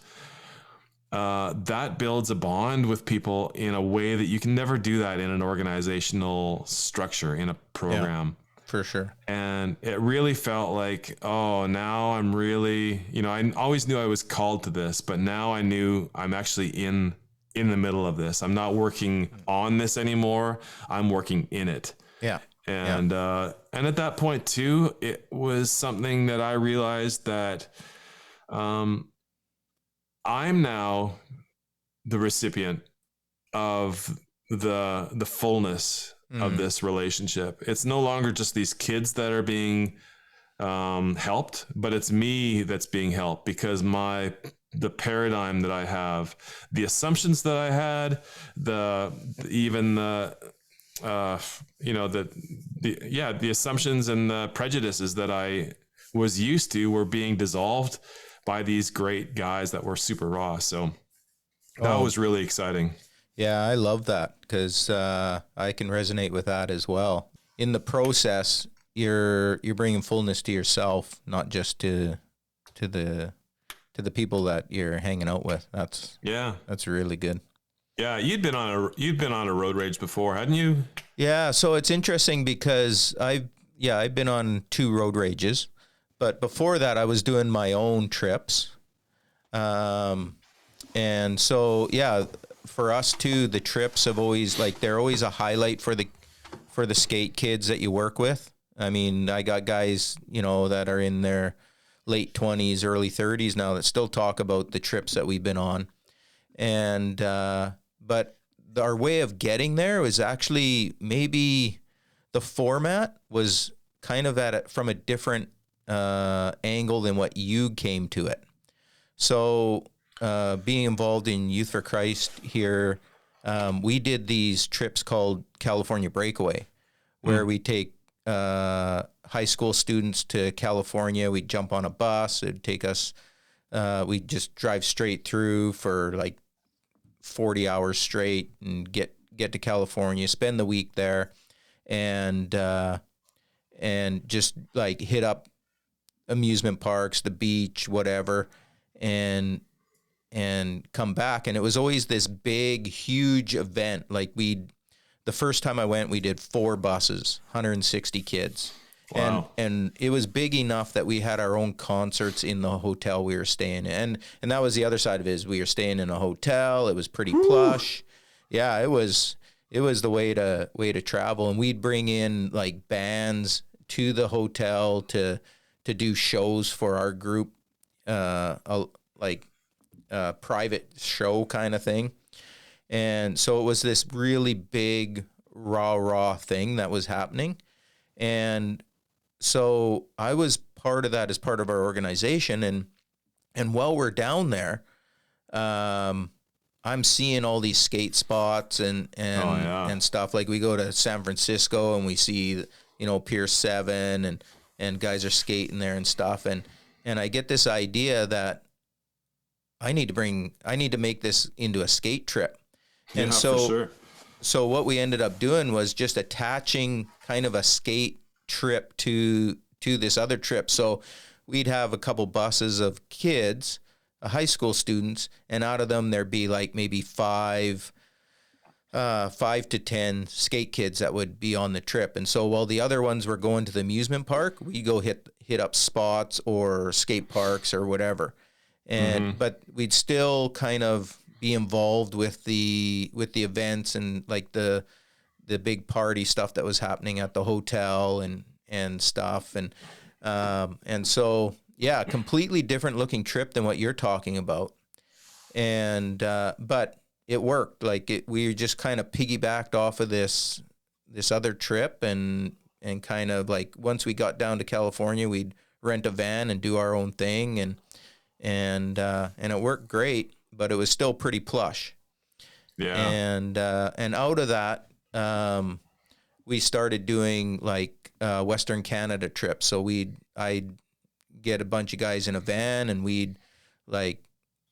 That builds a bond with people in a way that you can never do that in an organizational structure, in a program. For sure. And it really felt like, now I'm really, I always knew I was called to this, but now I knew I'm actually in the middle of this. I'm not working on this anymore. I'm working in it. Yeah. And at that point too, it was something that I realized that, I'm now the recipient of the fullness of this relationship. It's no longer just these kids that are being helped, but it's me that's being helped because the paradigm that I have, the assumptions that I had, the assumptions and the prejudices that I was used to were being dissolved by these great guys that were super raw. So that was really exciting. Yeah, I love that because I can resonate with that as well. In the process, you're bringing fullness to yourself, not just to the people that you're hanging out with. That's really good. Yeah, you'd been on a road rage before, hadn't you? Yeah, so it's interesting because I've been on 2 road rages, but before that I was doing my own trips. And so for us too, the trips have always they're always a highlight for the skate kids that you work with. I mean, I got guys, that are in their late 20s, early 30s now that still talk about the trips that we've been on. And, but our way of getting there was actually maybe the format was kind of from a different, angle than what you came to it. So, being involved in Youth for Christ here, we did these trips called California Breakaway, where we take high school students to California. We'd jump on a bus. It'd take us, we'd just drive straight through for like 40 hours straight and get to California, spend the week there, and just like hit up amusement parks, the beach, whatever, and come back. And it was always this big, huge event. Like the first time I went, we did 4 buses, 160 kids. Wow. And it was big enough that we had our own concerts in the hotel we were staying in. And that was the other side of it, is we were staying in a hotel. It was pretty plush. Yeah, it was the way to travel. And we'd bring in like bands to the hotel to do shows for our group, private show kind of thing. And so it was this really big raw thing that was happening. And so I was part of that as part of our organization. And while we're down there, I'm seeing all these skate spots and stuff. Like we go to San Francisco and we see, Pier 7 and guys are skating there and stuff. And I get this idea that I need to make this into a skate trip. And for sure. So what we ended up doing was just attaching kind of a skate trip to this other trip. So we'd have a couple buses of kids, high school students, and out of them there'd be like maybe 5 to 10 skate kids that would be on the trip. And so while the other ones were going to the amusement park, we go hit up spots or skate parks or whatever. And but we'd still kind of be involved with the events and like the big party stuff that was happening at the hotel and stuff. And so, yeah, completely different looking trip than what you're talking about. And but it worked. Like we just kind of piggybacked off of this other trip and kind of like once we got down to California, we'd rent a van and do our own thing and it worked great, but it was still pretty plush. Yeah. And out of that, we started doing like Western Canada trips. So I'd get a bunch of guys in a van and we'd like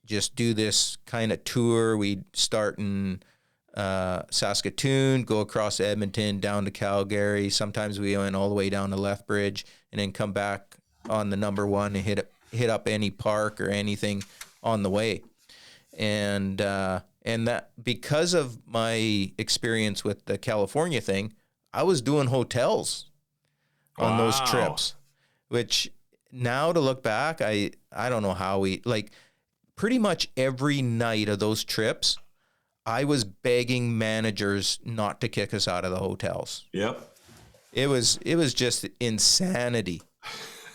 just do this kind of tour. We'd start in Saskatoon, go across Edmonton, down to Calgary. Sometimes we went all the way down to Lethbridge and then come back on the number 1 and hit up any park or anything on the way. And that because of my experience with the California thing, I was doing hotels on those trips, which now to look back, I don't know how pretty much every night of those trips, I was begging managers not to kick us out of the hotels. Yep. It was just insanity.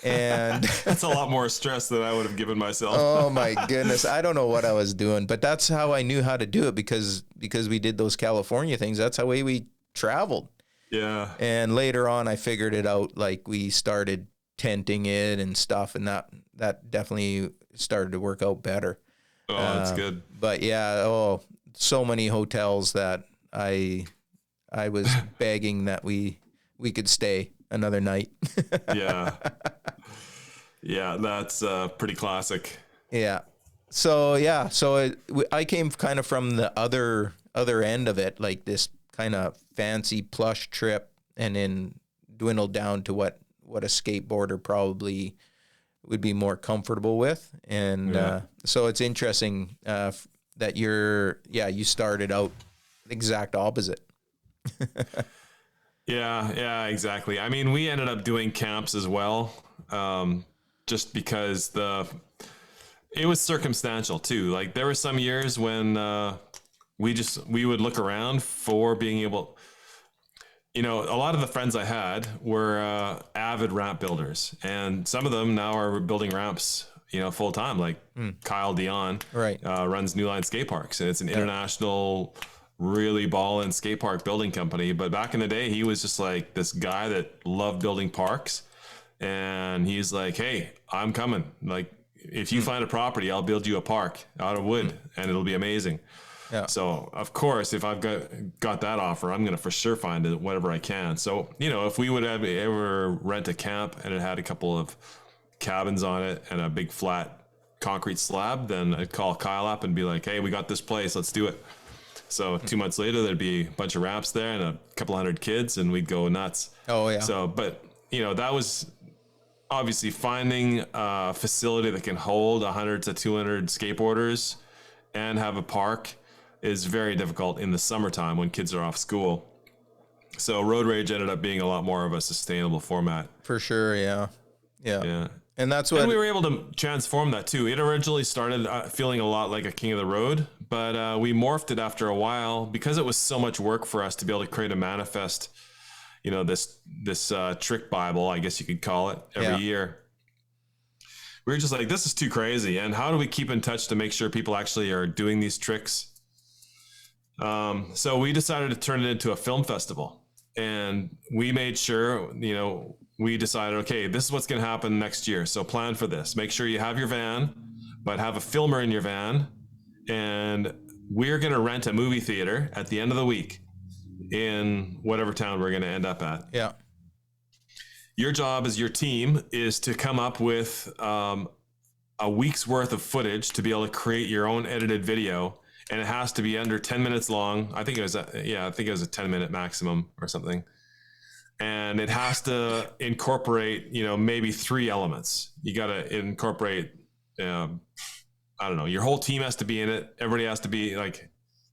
And that's a lot more stress than I would have given myself. Oh my goodness. I don't know what I was doing, but that's how I knew how to do it because we did those California things. That's how we traveled. Yeah. And later on I figured it out. Like we started tenting it and stuff, and that definitely started to work out better. Oh, that's good. But yeah, so many hotels that I was begging that we could stay another night. Yeah, that's pretty classic. Yeah. So I came kind of from the other end of it, like this kind of fancy plush trip, and then dwindled down to what a skateboarder probably would be more comfortable with. And so it's interesting that you started out the exact opposite. Yeah, exactly. I mean, we ended up doing camps as well, just because it was circumstantial too. Like there were some years when we would look around for being able, a lot of the friends I had were avid ramp builders, and some of them now are building ramps, full time. Like Kyle Dion, right, runs New Line Skate Parks, and it's an international, really ballin' skate park building company. But back in the day, he was just like this guy that loved building parks, and he's like, "Hey, I'm coming. Like, if you find a property, I'll build you a park out of wood, and it'll be amazing." Yeah. So of course, if I've got that offer, I'm going to for sure find it whatever I can. So, if we would ever rent a camp and it had a couple of cabins on it and a big flat concrete slab, then I'd call Kyle up and be like, hey, we got this place, let's do it. So 2 months later, there'd be a bunch of ramps there and a couple hundred kids, and we'd go nuts. Oh yeah. So, but that was obviously finding a facility that can hold 100 to 200 skateboarders and have a park is very difficult in the summertime when kids are off school. So Road Rage ended up being a lot more of a sustainable format. For sure. Yeah. Yeah. And that's what we were able to transform that too. It originally started feeling a lot like a King of the Road, but we morphed it after a while because it was so much work for us to be able to create a manifest, this trick Bible, I guess you could call it, every year. We were just like, this is too crazy. And how do we keep in touch to make sure people actually are doing these tricks? So we decided to turn it into a film festival, and we made sure, we decided, okay, this is what's going to happen next year. So plan for this. Make sure you have your van, but have a filmer in your van. And we're going to rent a movie theater at the end of the week in whatever town we're going to end up at. Yeah. Your job as your team is to come up with a week's worth of footage to be able to create your own edited video. And it has to be under 10 minutes long. I think it was a 10-minute maximum or something. And it has to incorporate, maybe 3 elements. You got to incorporate, I don't know, your whole team has to be in it. Everybody has to be like,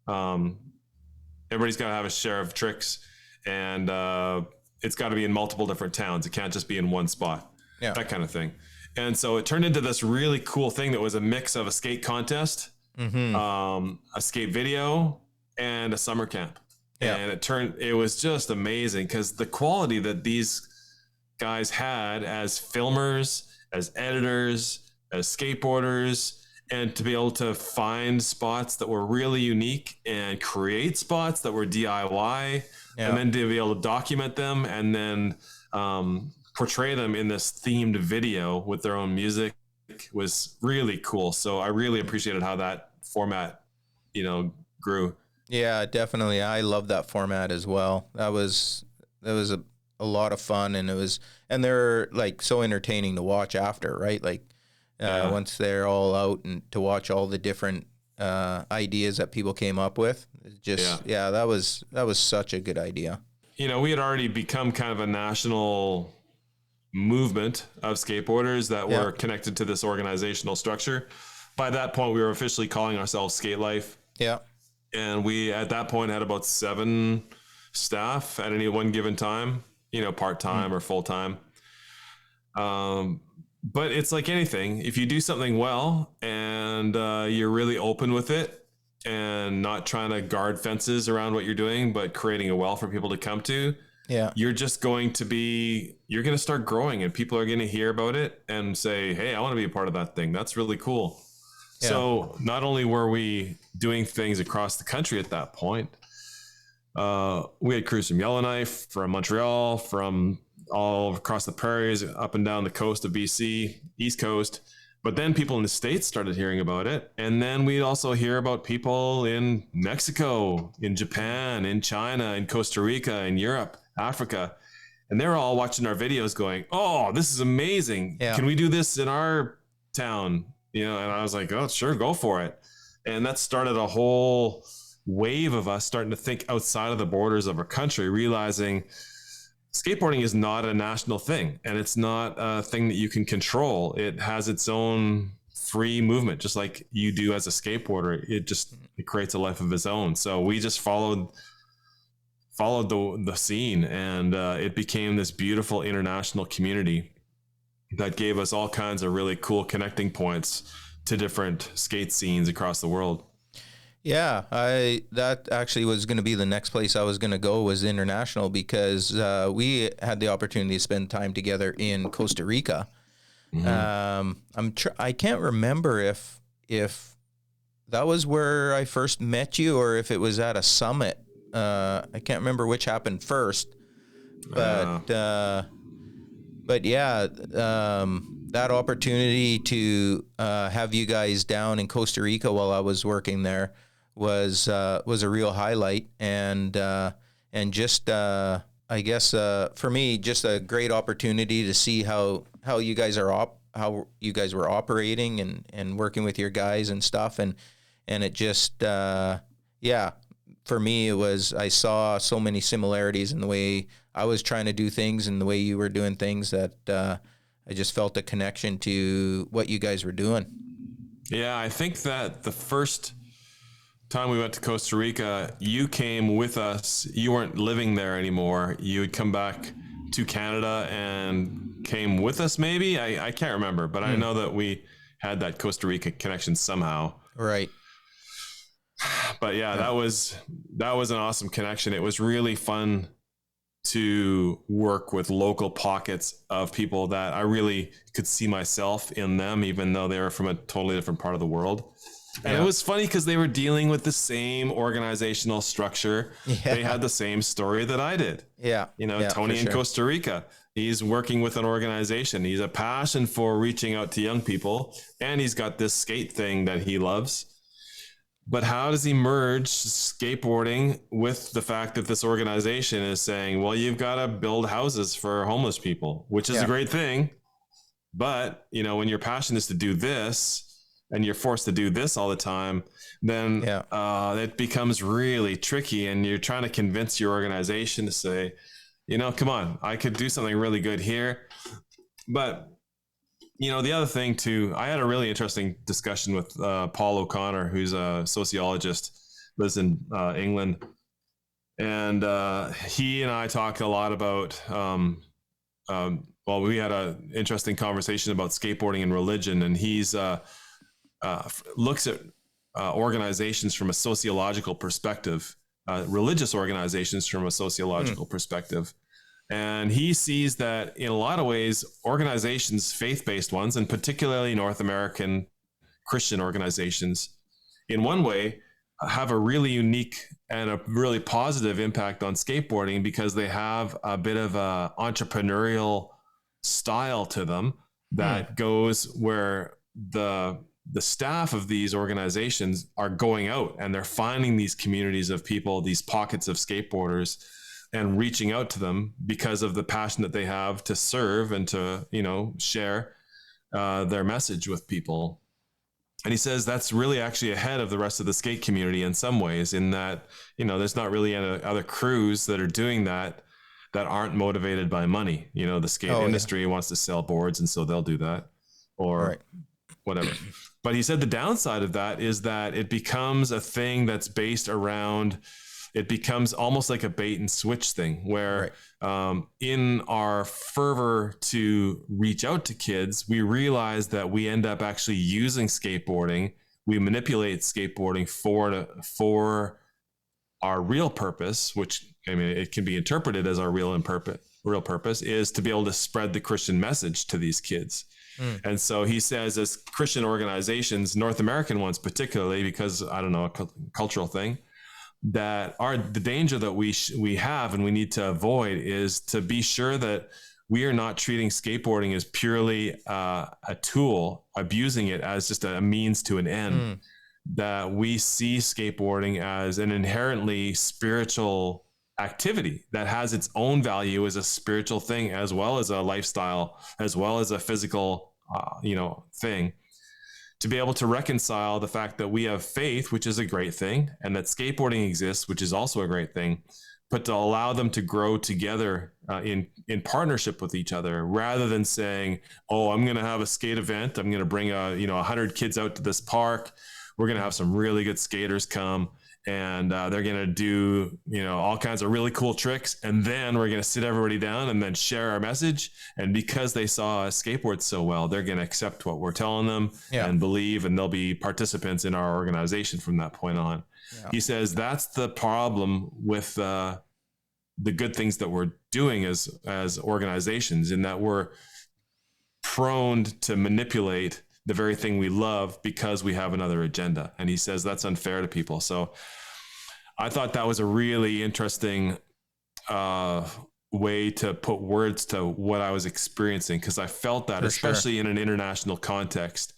everybody's got to have a share of tricks, and it's got to be in multiple different towns. It can't just be in one spot, that kind of thing. And so it turned into this really cool thing that was a mix of a skate contest, a skate video, and a summer camp. Yeah. And it was just amazing because the quality that these guys had as filmers, as editors, as skateboarders, and to be able to find spots that were really unique and create spots that were DIY, and then to be able to document them and then portray them in this themed video with their own music was really cool. So I really appreciated how that format, grew. Yeah, definitely. I love that format as well. That was a lot of fun, and they're like so entertaining to watch after, right? Like once they're all out, and to watch all the different ideas that people came up with. That was such a good idea. We had already become kind of a national movement of skateboarders that were connected to this organizational structure. By that point, we were officially calling ourselves Skate Life. Yeah. And we, at that point, had about 7 staff at any one given time, part-time or full-time. But it's like anything. If you do something well and you're really open with it and not trying to guard fences around what you're doing, but creating a well for people to come to, you're just you're going to start growing, and people are going to hear about it and say, hey, I want to be a part of that thing. That's really cool. Yeah. So not only were we doing things across the country at that point, we had crews from Yellowknife, from Montreal, from all across the prairies, up and down the coast of BC, East Coast. But then people in the States started hearing about it. And then we'd also hear about people in Mexico, in Japan, in China, in Costa Rica, in Europe, Africa. And they're all watching our videos going, oh, this is amazing. Yeah. Can we do this in our town? And I was like, oh, sure, go for it. And that started a whole wave of us starting to think outside of the borders of our country, realizing skateboarding is not a national thing, and it's not a thing that you can control. It has its own free movement, just like you do as a skateboarder. It creates a life of its own. So we just followed the scene, and it became this beautiful international community that gave us all kinds of really cool connecting points to different skate scenes across the world. Yeah, that actually was going to be the next place I was going to go, was international, because we had the opportunity to spend time together in Costa Rica. I can't remember if that was where I first met you, or if it was at a summit. I can't remember which happened first, but yeah, that opportunity to have you guys down in Costa Rica while I was working there was a real highlight, and just I guess for me, just a great opportunity to see how you guys are how you guys were operating and working with your guys and stuff, and it just for me, I saw so many similarities in the way I was trying to do things and the way you were doing things that I just felt a connection to what you guys were doing. Yeah, I think that the first time we went to Costa Rica, you came with us. You weren't living there anymore. You had come back to Canada and came with us, maybe? I can't remember, but I know that we had that Costa Rica connection somehow. Right. But yeah, that was an awesome connection. It was really fun to work with local pockets of people that I really could see myself in them, even though they were from a totally different part of the world. And it was funny because they were dealing with the same organizational structure. Yeah. They had the same story that I did. Yeah. Tony in Costa Rica, he's working with an organization. He's a passion for reaching out to young people, and he's got this skate thing that he loves. But how does he merge skateboarding with the fact that this organization is saying, well, you've got to build houses for homeless people, which is a great thing. But, when your passion is to do this and you're forced to do this all the time, then it becomes really tricky. And you're trying to convince your organization to say, come on, I could do something really good here. But the other thing too, I had a really interesting discussion with Paul O'Connor, who's a sociologist, lives in England. And he and I talked a lot about, we had an interesting conversation about skateboarding and religion. And he's looks at organizations from a sociological perspective, religious organizations from a sociological perspective. And he sees that in a lot of ways, organizations, faith-based ones, and particularly North American Christian organizations, in one way, have a really unique and a really positive impact on skateboarding because they have a bit of a entrepreneurial style to them that goes where the staff of these organizations are going out and they're finding these communities of people, these pockets of skateboarders, and reaching out to them because of the passion that they have to serve and to, share their message with people. And he says that's really actually ahead of the rest of the skate community in some ways, in that, there's not really any other crews that are doing that aren't motivated by money. The skate industry wants to sell boards, and so they'll do that or whatever. But he said the downside of that is that it becomes a thing that's based around, it becomes almost like a bait and switch thing where in our fervor to reach out to kids, we realize that we end up actually using skateboarding. We manipulate skateboarding for our real purpose, which it can be interpreted as our real purpose is to be able to spread the Christian message to these kids. And so he says, as Christian organizations, North American ones particularly, because a cultural thing, that the danger that we have and we need to avoid is to be sure that we are not treating skateboarding as purely a tool, abusing it as just a means to an end. That we see skateboarding as an inherently spiritual activity that has its own value as a spiritual thing, as well as a lifestyle, as well as a physical, thing. To be able to reconcile the fact that we have faith, which is a great thing, and that skateboarding exists, which is also a great thing, but to allow them to grow together in partnership with each other, rather than saying, oh, I'm going to have a skate event. I'm going to bring 100 kids out to this park. We're going to have some really good skaters come, and they're going to do, all kinds of really cool tricks. And then we're going to sit everybody down and then share our message. And because they saw us skateboard so well, they're going to accept what we're telling them and believe, and they'll be participants in our organization from that point on. Yeah. He says that's the problem with the good things that we're doing as organizations, in that we're prone to manipulate the very thing we love because we have another agenda. And he says that's unfair to people. So I thought that was a really interesting way to put words to what I was experiencing, because I felt that, especially in an international context.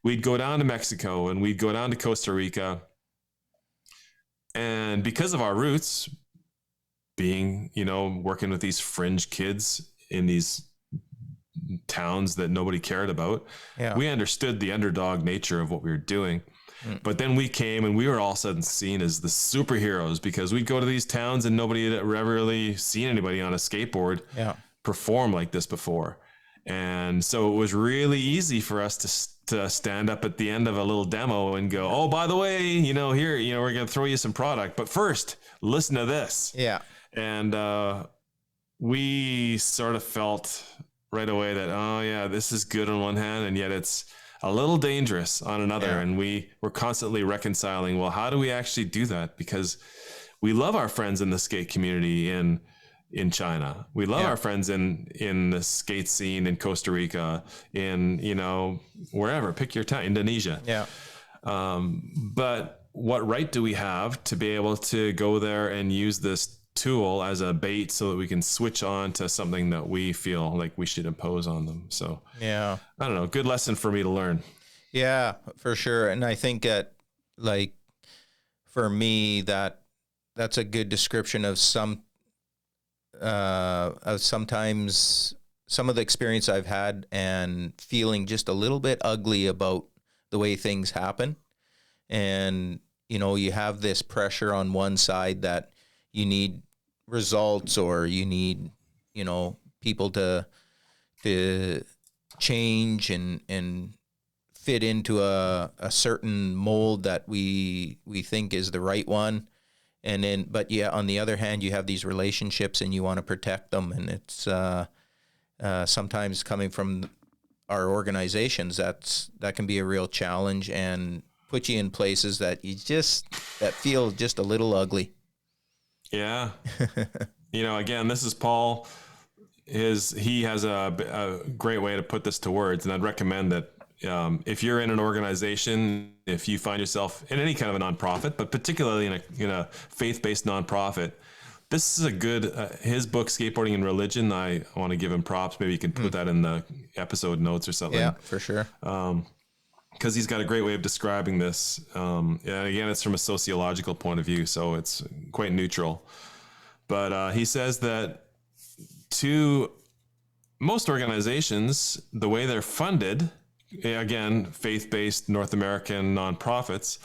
We'd go down to Mexico and we'd go down to Costa Rica, And because of our roots being, working with these fringe kids in these towns that nobody cared about, we understood the underdog nature of what we were doing. But then we came and we were all of a sudden seen as the superheroes because we'd go to these towns and nobody had ever really seen anybody on a skateboard perform like this before. And so it was really easy for us to stand up at the end of a little demo and go, oh, by the way, here, we're going to throw you some product. But first, listen to this. Yeah. And we sort of felt right away that, oh, yeah, this is good on one hand, and yet it's a little dangerous on another. Yeah. And we were constantly reconciling, well, how do we actually do that? Because we love our friends in the skate community in China. We love our friends in the skate scene in Costa Rica, in, wherever, pick your town, Indonesia. Yeah. But what right do we have to be able to go there and use this tool as a bait so that we can switch on to something that we feel like we should impose on them? So I don't know, good lesson for me to learn. Yeah, for sure. And I think for me, that's a good description of sometimes some of the experience I've had and feeling just a little bit ugly about the way things happen. And, you have this pressure on one side that you need results, or you need, people to change and fit into a certain mold that we think is the right one. And then, but on the other hand, you have these relationships and you want to protect them. And it's sometimes coming from our organizations, that can be a real challenge and put you in places that that feel just a little ugly. Yeah. Again, this is Paul. He has a great way to put this to words. And I'd recommend that if you're in an organization, if you find yourself in any kind of a nonprofit, but particularly in a faith-based nonprofit, this is a good, his book, Skateboarding and Religion. I want to give him props. Maybe you can put that in the episode notes or something. Yeah, for sure. Because he's got a great way of describing this. And again, it's from a sociological point of view, so it's quite neutral. But he says that to most organizations, the way they're funded, again, faith-based North American nonprofits,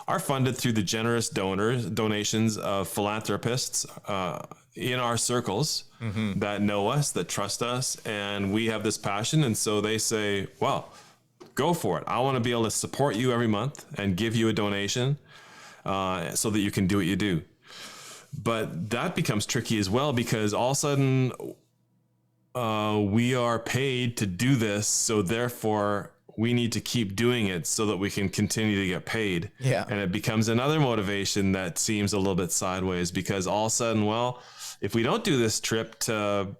are funded through the generous donations of philanthropists in our circles that know us, that trust us, and we have this passion. And so they say, well, go for it. I want to be able to support you every month and give you a donation so that you can do what you do. But that becomes tricky as well, because all of a sudden we are paid to do this. So therefore we need to keep doing it so that we can continue to get paid. Yeah. And it becomes another motivation that seems a little bit sideways, because all of a sudden, well, if we don't do this trip to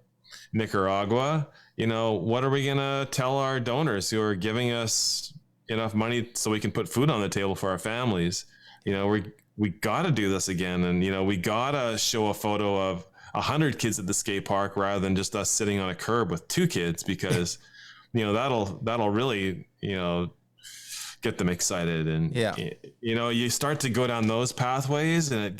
Nicaragua, what are we going to tell our donors who are giving us enough money so we can put food on the table for our families? We got to do this again. And, we got to show a photo of 100 kids at the skate park rather than just us sitting on a curb with 2 kids, because, that'll really, get them excited. And, you start to go down those pathways and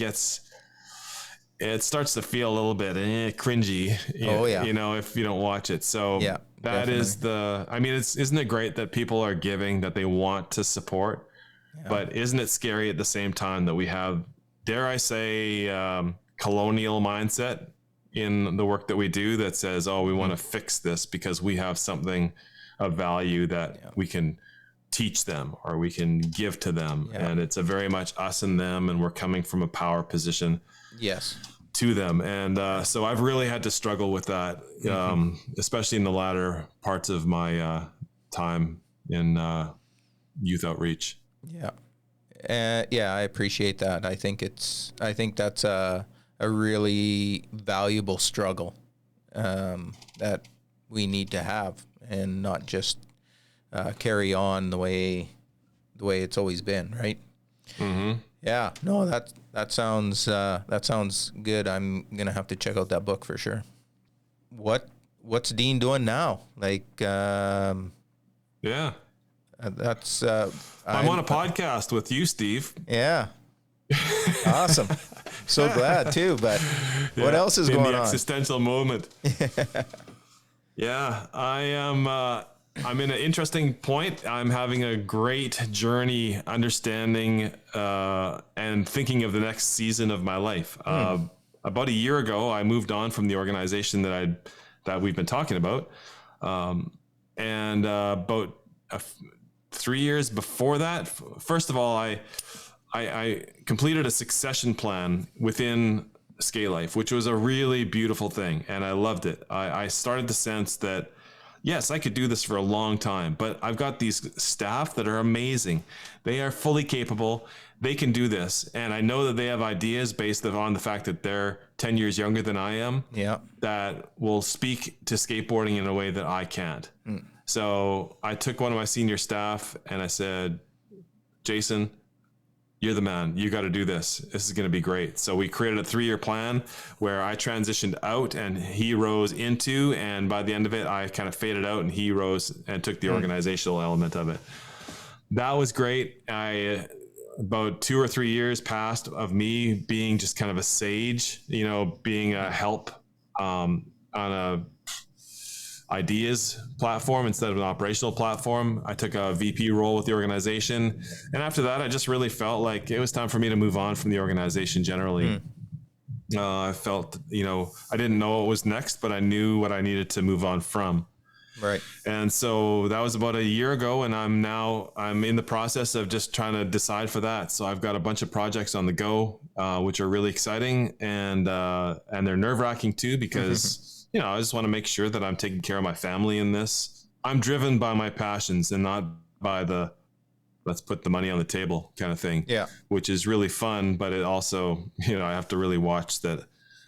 it starts to feel a little bit cringy, if you don't watch it. So that definitely is isn't it great that people are giving, that they want to support, but isn't it scary at the same time that we have, dare I say, colonial mindset in the work that we do that says, oh, we want to fix this because we have something of value that we can teach them or we can give to them. And it's a very much us and them, and we're coming from a power position to them. And so I've really had to struggle with that, especially in the latter parts of my time in youth outreach. I appreciate that. I think that's a really valuable struggle that we need to have, and not just carry on the way it's always been, right? Yeah, no, that sounds good. I'm gonna have to check out that book for sure. What's Dean doing now? That's I'm on a podcast with you, Steve. Yeah. Awesome. So glad too. But what else is going in the on? existential moment. Yeah, I am. I'm in an interesting point. I'm having a great journey, understanding and thinking of the next season of my life. About a year ago, I moved on from the organization that we've been talking about, and about 3 years before that, first of all, I completed a succession plan within Skate Life, which was a really beautiful thing, and I loved it. I started to sense that, yes, I could do this for a long time, but I've got these staff that are amazing. They are fully capable. They can do this. And I know that they have ideas based on the fact that they're 10 years younger than I am, that will speak to skateboarding in a way that I can't. So I took one of my senior staff and I said, Jason, you're the man. You got to do this. This is going to be great. So we created a 3-year plan where I transitioned out and he rose into, and by the end of it, I kind of faded out and he rose and took the organizational element of it. That was great. About 2 or 3 years passed of me being just kind of a sage, being a help on a ideas platform instead of an operational platform. I took a VP role with the organization. And after that, I just really felt like it was time for me to move on from the organization generally. I felt, I didn't know what was next, but I knew what I needed to move on from. Right. And so that was about a year ago. And I'm in the process of just trying to decide for that. So I've got a bunch of projects on the go, which are really exciting, and they're nerve-wracking too, because I just want to make sure that I'm taking care of my family in this. I'm driven by my passions and not by the let's put the money on the table kind of thing. Yeah. Which is really fun, but it also, I have to really watch that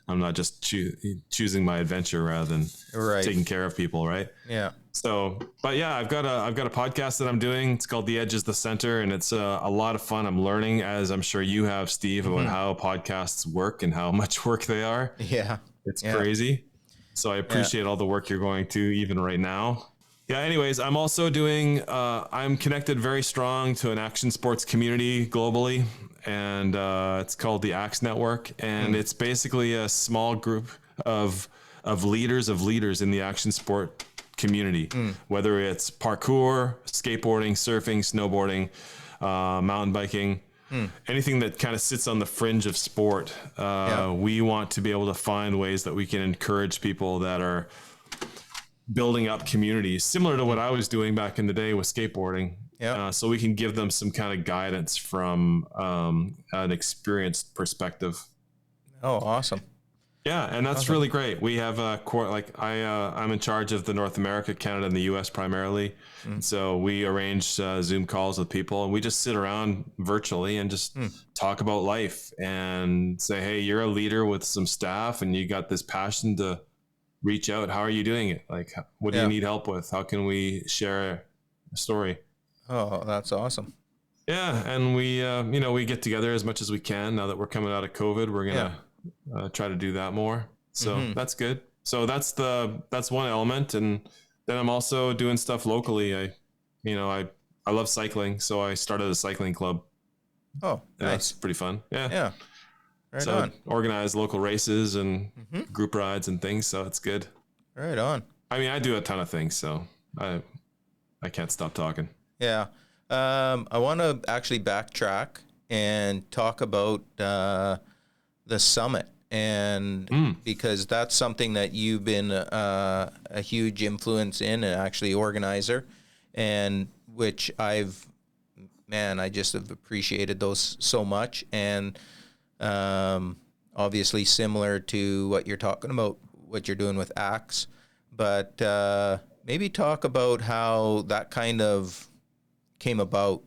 I'm not just choosing my adventure rather than taking care of people. Right. Yeah. So, but yeah, I've got a podcast that I'm doing. It's called The Edge is the Center, and it's a lot of fun. I'm learning, as I'm sure you have, Steve, about how podcasts work and how much work they are. Yeah. It's crazy. So I appreciate all the work you're going to even right now. Yeah. Anyways, I'm also doing, I'm connected very strong to an action sports community globally, and it's called the Axe Network. And it's basically a small group of leaders in the action sport community, whether it's parkour, skateboarding, surfing, snowboarding, mountain biking, anything that kind of sits on the fringe of sport. We want to be able to find ways that we can encourage people that are building up communities similar to what I was doing back in the day with skateboarding. So we can give them some kind of guidance from an experienced perspective. Oh, awesome. Yeah. And that's really great. We have I'm in charge of the North America, Canada, and the US primarily. So we arrange Zoom calls with people, and we just sit around virtually and just talk about life and say, hey, you're a leader with some staff and you got this passion to reach out. How are you doing it? Like, what do you need help with? How can we share a story? Oh, that's awesome. Yeah. And we get together as much as we can. Now that we're coming out of COVID, we're going to try to do that more. So that's good. So that's one element. And then I'm also doing stuff locally. I love cycling. So I started a cycling club. Oh, nice. That's pretty fun. Yeah. Yeah. Right on. Organize local races and group rides and things. So it's good. Right on. I mean, I do a ton of things, so I can't stop talking. Yeah. I want to actually backtrack and talk about the summit, and because that's something that you've been a huge influence in, and actually organizer, and which I just have appreciated those so much. And obviously similar to what you're talking about, what you're doing with Axe, but maybe talk about how that kind of came about.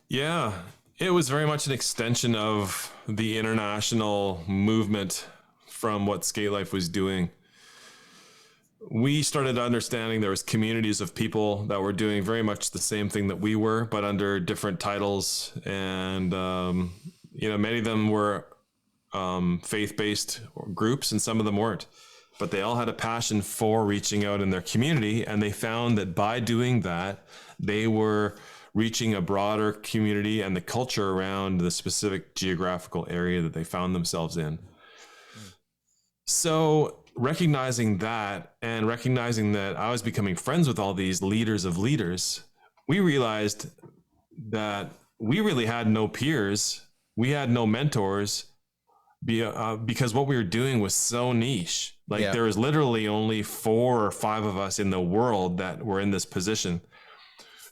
Yeah, it was very much an extension of the international movement from what Skate Life was doing. We started understanding there was communities of people that were doing very much the same thing that we were, but under different titles. And, many of them were faith-based groups, and some of them weren't. But they all had a passion for reaching out in their community. And they found that by doing that, they were reaching a broader community and the culture around the specific geographical area that they found themselves in. So recognizing that and recognizing that I was becoming friends with all these leaders of leaders, we realized that we really had no peers. We had no mentors because what we were doing was so niche. Like there was literally only 4 or 5 of us in the world that were in this position.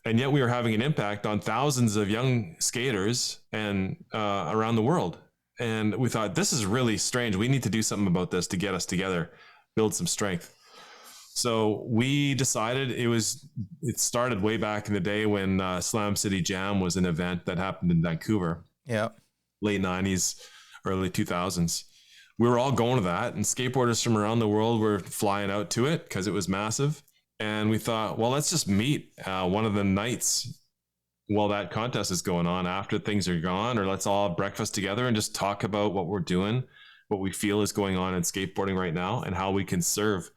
And yet we were having an impact on thousands of young skaters and around the world. And we thought, this is really strange. We need to do something about this to get us together, build some strength. So we decided it started way back in the day when Slam City Jam was an event that happened in Vancouver. Yeah. Late 90s, early 2000s. We were all going to that, and skateboarders from around the world were flying out to it because it was massive. And we thought, well, let's just meet one of the nights while that contest is going on after things are gone, or let's all have breakfast together and just talk about what we're doing, what we feel is going on in skateboarding right now, and how we can serve.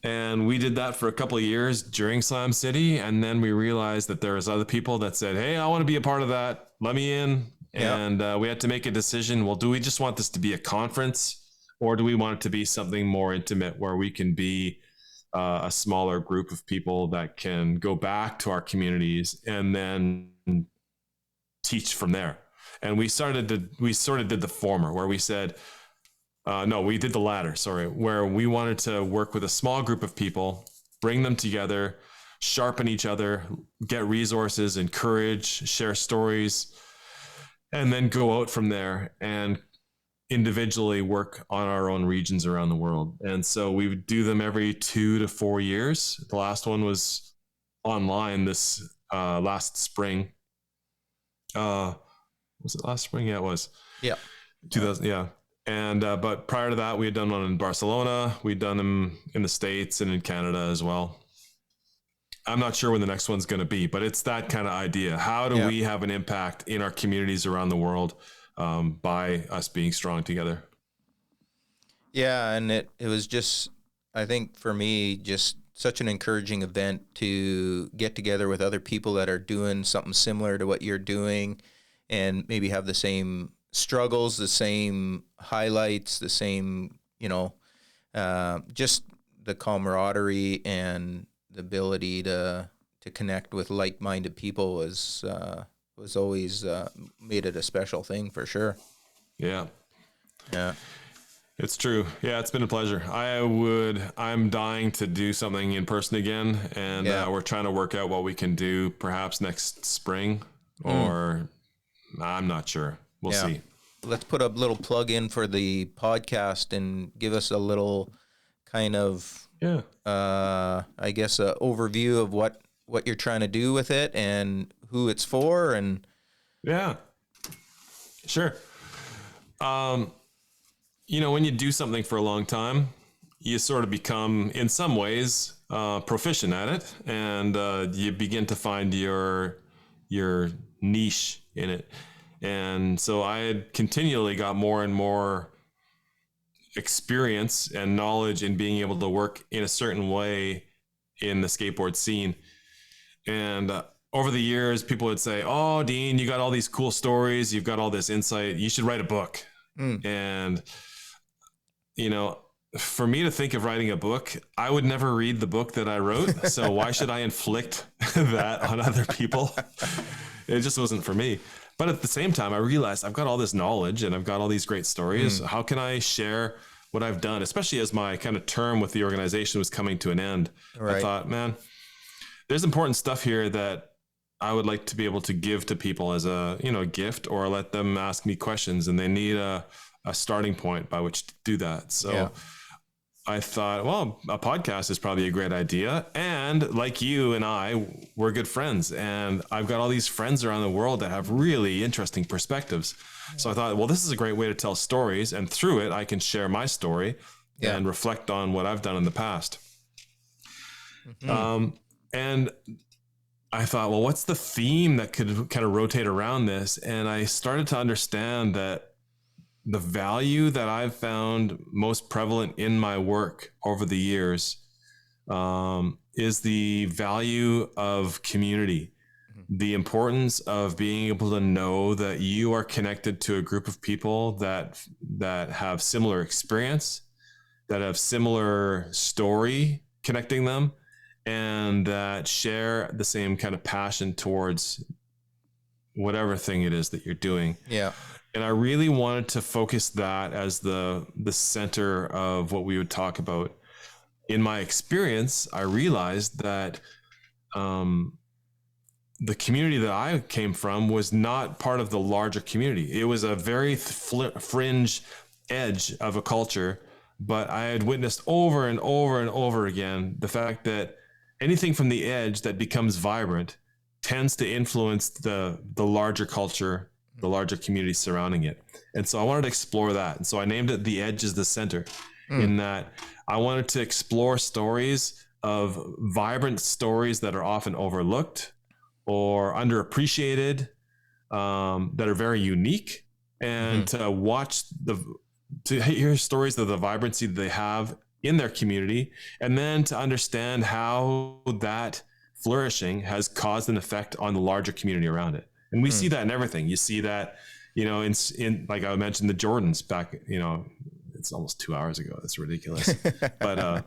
And we did that for a couple of years during Slam City. And then we realized that there was other people that said, hey, I want to be a part of that. Let me in. And we had to make a decision. Well, do we just want this to be a conference, or do we want it to be something more intimate where we can be a smaller group of people that can go back to our communities and then teach from there? And we sort of did the former, where we said, no, we did the latter, where we wanted to work with a small group of people, bring them together, sharpen each other, get resources, encourage, share stories, and then go out from there and individually work on our own regions around the world. And so we would do them every 2 to 4 years. The last one was online this last spring. Was it last spring? Yeah, it was. Yeah. 2000. Yeah. And, but prior to that, we had done one in Barcelona. We'd done them in the States and in Canada as well. I'm not sure when the next one's going to be, but it's that kind of idea. How do we have an impact in our communities around the world by us being strong together? Yeah. And it was just, I think for me, just such an encouraging event to get together with other people that are doing something similar to what you're doing, and maybe have the same struggles, the same highlights, the same, just the camaraderie and the ability to connect with like-minded people was always made it a special thing for sure. Yeah. Yeah. It's true. Yeah, it's been a pleasure. I'm dying to do something in person again, and we're trying to work out what we can do perhaps next spring, or I'm not sure. We'll see. Let's put a little plug in for the podcast and give us a little kind of, I guess, a overview of what you're trying to do with it and who it's for. And yeah, sure. When you do something for a long time, you sort of become, in some ways, proficient at it, and you begin to find your niche in it. And so I had continually got more and more experience and knowledge in being able to work in a certain way in the skateboard scene. And over the years, people would say, oh, Dean, you got all these cool stories. You've got all this insight. You should write a book. And, for me to think of writing a book, I would never read the book that I wrote. So why should I inflict that on other people? It just wasn't for me. But at the same time, I realized I've got all this knowledge and I've got all these great stories. How can I share what I've done, especially as my kind of term with the organization was coming to an end? Right. I thought, man, there's important stuff here that I would like to be able to give to people as a gift, or let them ask me questions, and they need a starting point by which to do that. So I thought, well, a podcast is probably a great idea. And like you and I, we're good friends. And I've got all these friends around the world that have really interesting perspectives. So I thought, well, this is a great way to tell stories. And through it, I can share my story and reflect on what I've done in the past. And I thought, well, what's the theme that could kind of rotate around this? And I started to understand that the value that I've found most prevalent in my work over the years is the value of community. the importance of being able to know that you are connected to a group of people that have similar experience, that have similar story connecting them, and that share the same kind of passion towards whatever thing it is that you're doing. Yeah. And I really wanted to focus that as the center of what we would talk about. In my experience, I realized that the community that I came from was not part of the larger community. It was a very fringe edge of a culture, but I had witnessed over and over and over again the fact that anything from the edge that becomes vibrant tends to influence the larger culture, the larger community surrounding it. And so I wanted to explore that. And so I named it The Edge is the Center, in that I wanted to explore stories of vibrant stories that are often overlooked or underappreciated, that are very unique, and to hear stories of the vibrancy that they have in their community, and then to understand how that flourishing has caused an effect on the larger community around it. And we see that in everything. You see that, in like I mentioned, the Jordans back, it's almost 2 hours ago. That's ridiculous. But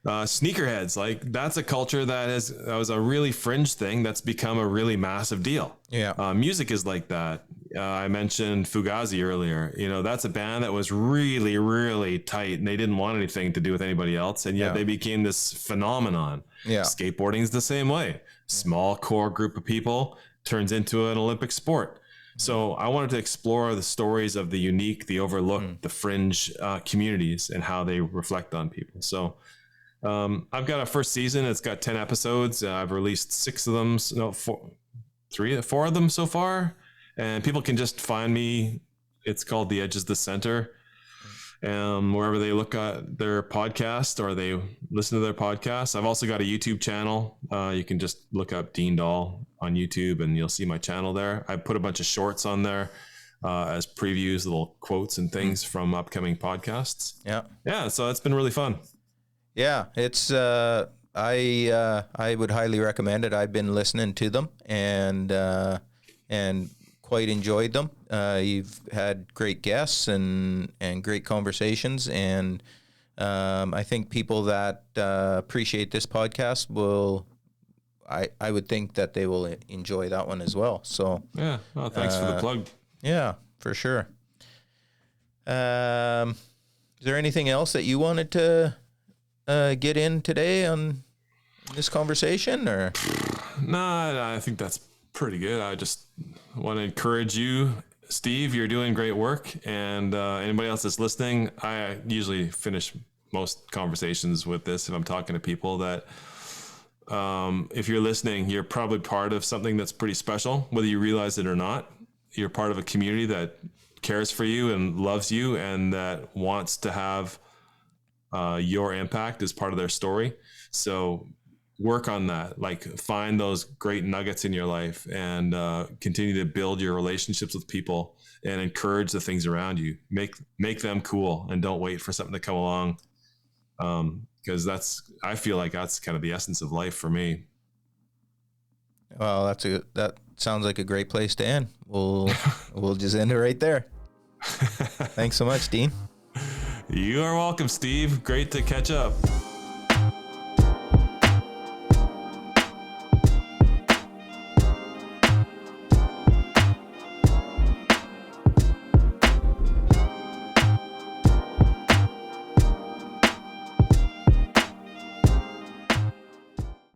sneakerheads, like that's a culture that was a really fringe thing that's become a really massive deal. Yeah. Music is like that. I mentioned Fugazi earlier. That's a band that was really, really tight, and they didn't want anything to do with anybody else, and yet they became this phenomenon. Yeah. Skateboarding is the same way. Small core group of people turns into an Olympic sport. So I wanted to explore the stories of the unique, the overlooked, the fringe communities, and how they reflect on people. So I've got a first season. It's got 10 episodes. I've released 6 of them. No, 4 of them so far. And people can just find me. It's called The Edge is the Center. Wherever they look at their podcast or they listen to their podcast. I've also got a YouTube channel. You can just look up Dean Dahl on YouTube and you'll see my channel there. I put a bunch of shorts on there as previews, little quotes and things from upcoming podcasts. Yeah. Yeah. So it's been really fun. Yeah. It's, I would highly recommend it. I've been listening to them and quite enjoyed them. You've had great guests and great conversations, and I think people that appreciate this podcast I would think that they will enjoy that one as well. So yeah, well, thanks for the plug. Yeah, for sure. Is there anything else that you wanted to get in today on this conversation, or? No, I think that's pretty good. I just want to encourage you, Steve. You're doing great work, and anybody else that's listening, I usually finish most conversations with this if I'm talking to people that if you're listening, you're probably part of something that's pretty special, whether you realize it or not. You're part of a community that cares for you and loves you and that wants to have your impact as part of their story. So work on that, like find those great nuggets in your life and continue to build your relationships with people and encourage the things around you. Make them cool and don't wait for something to come along. Because I feel like that's kind of the essence of life for me. Well, that sounds like a great place to end. We'll just end it right there. Thanks so much, Dean. You are welcome, Steve. Great to catch up.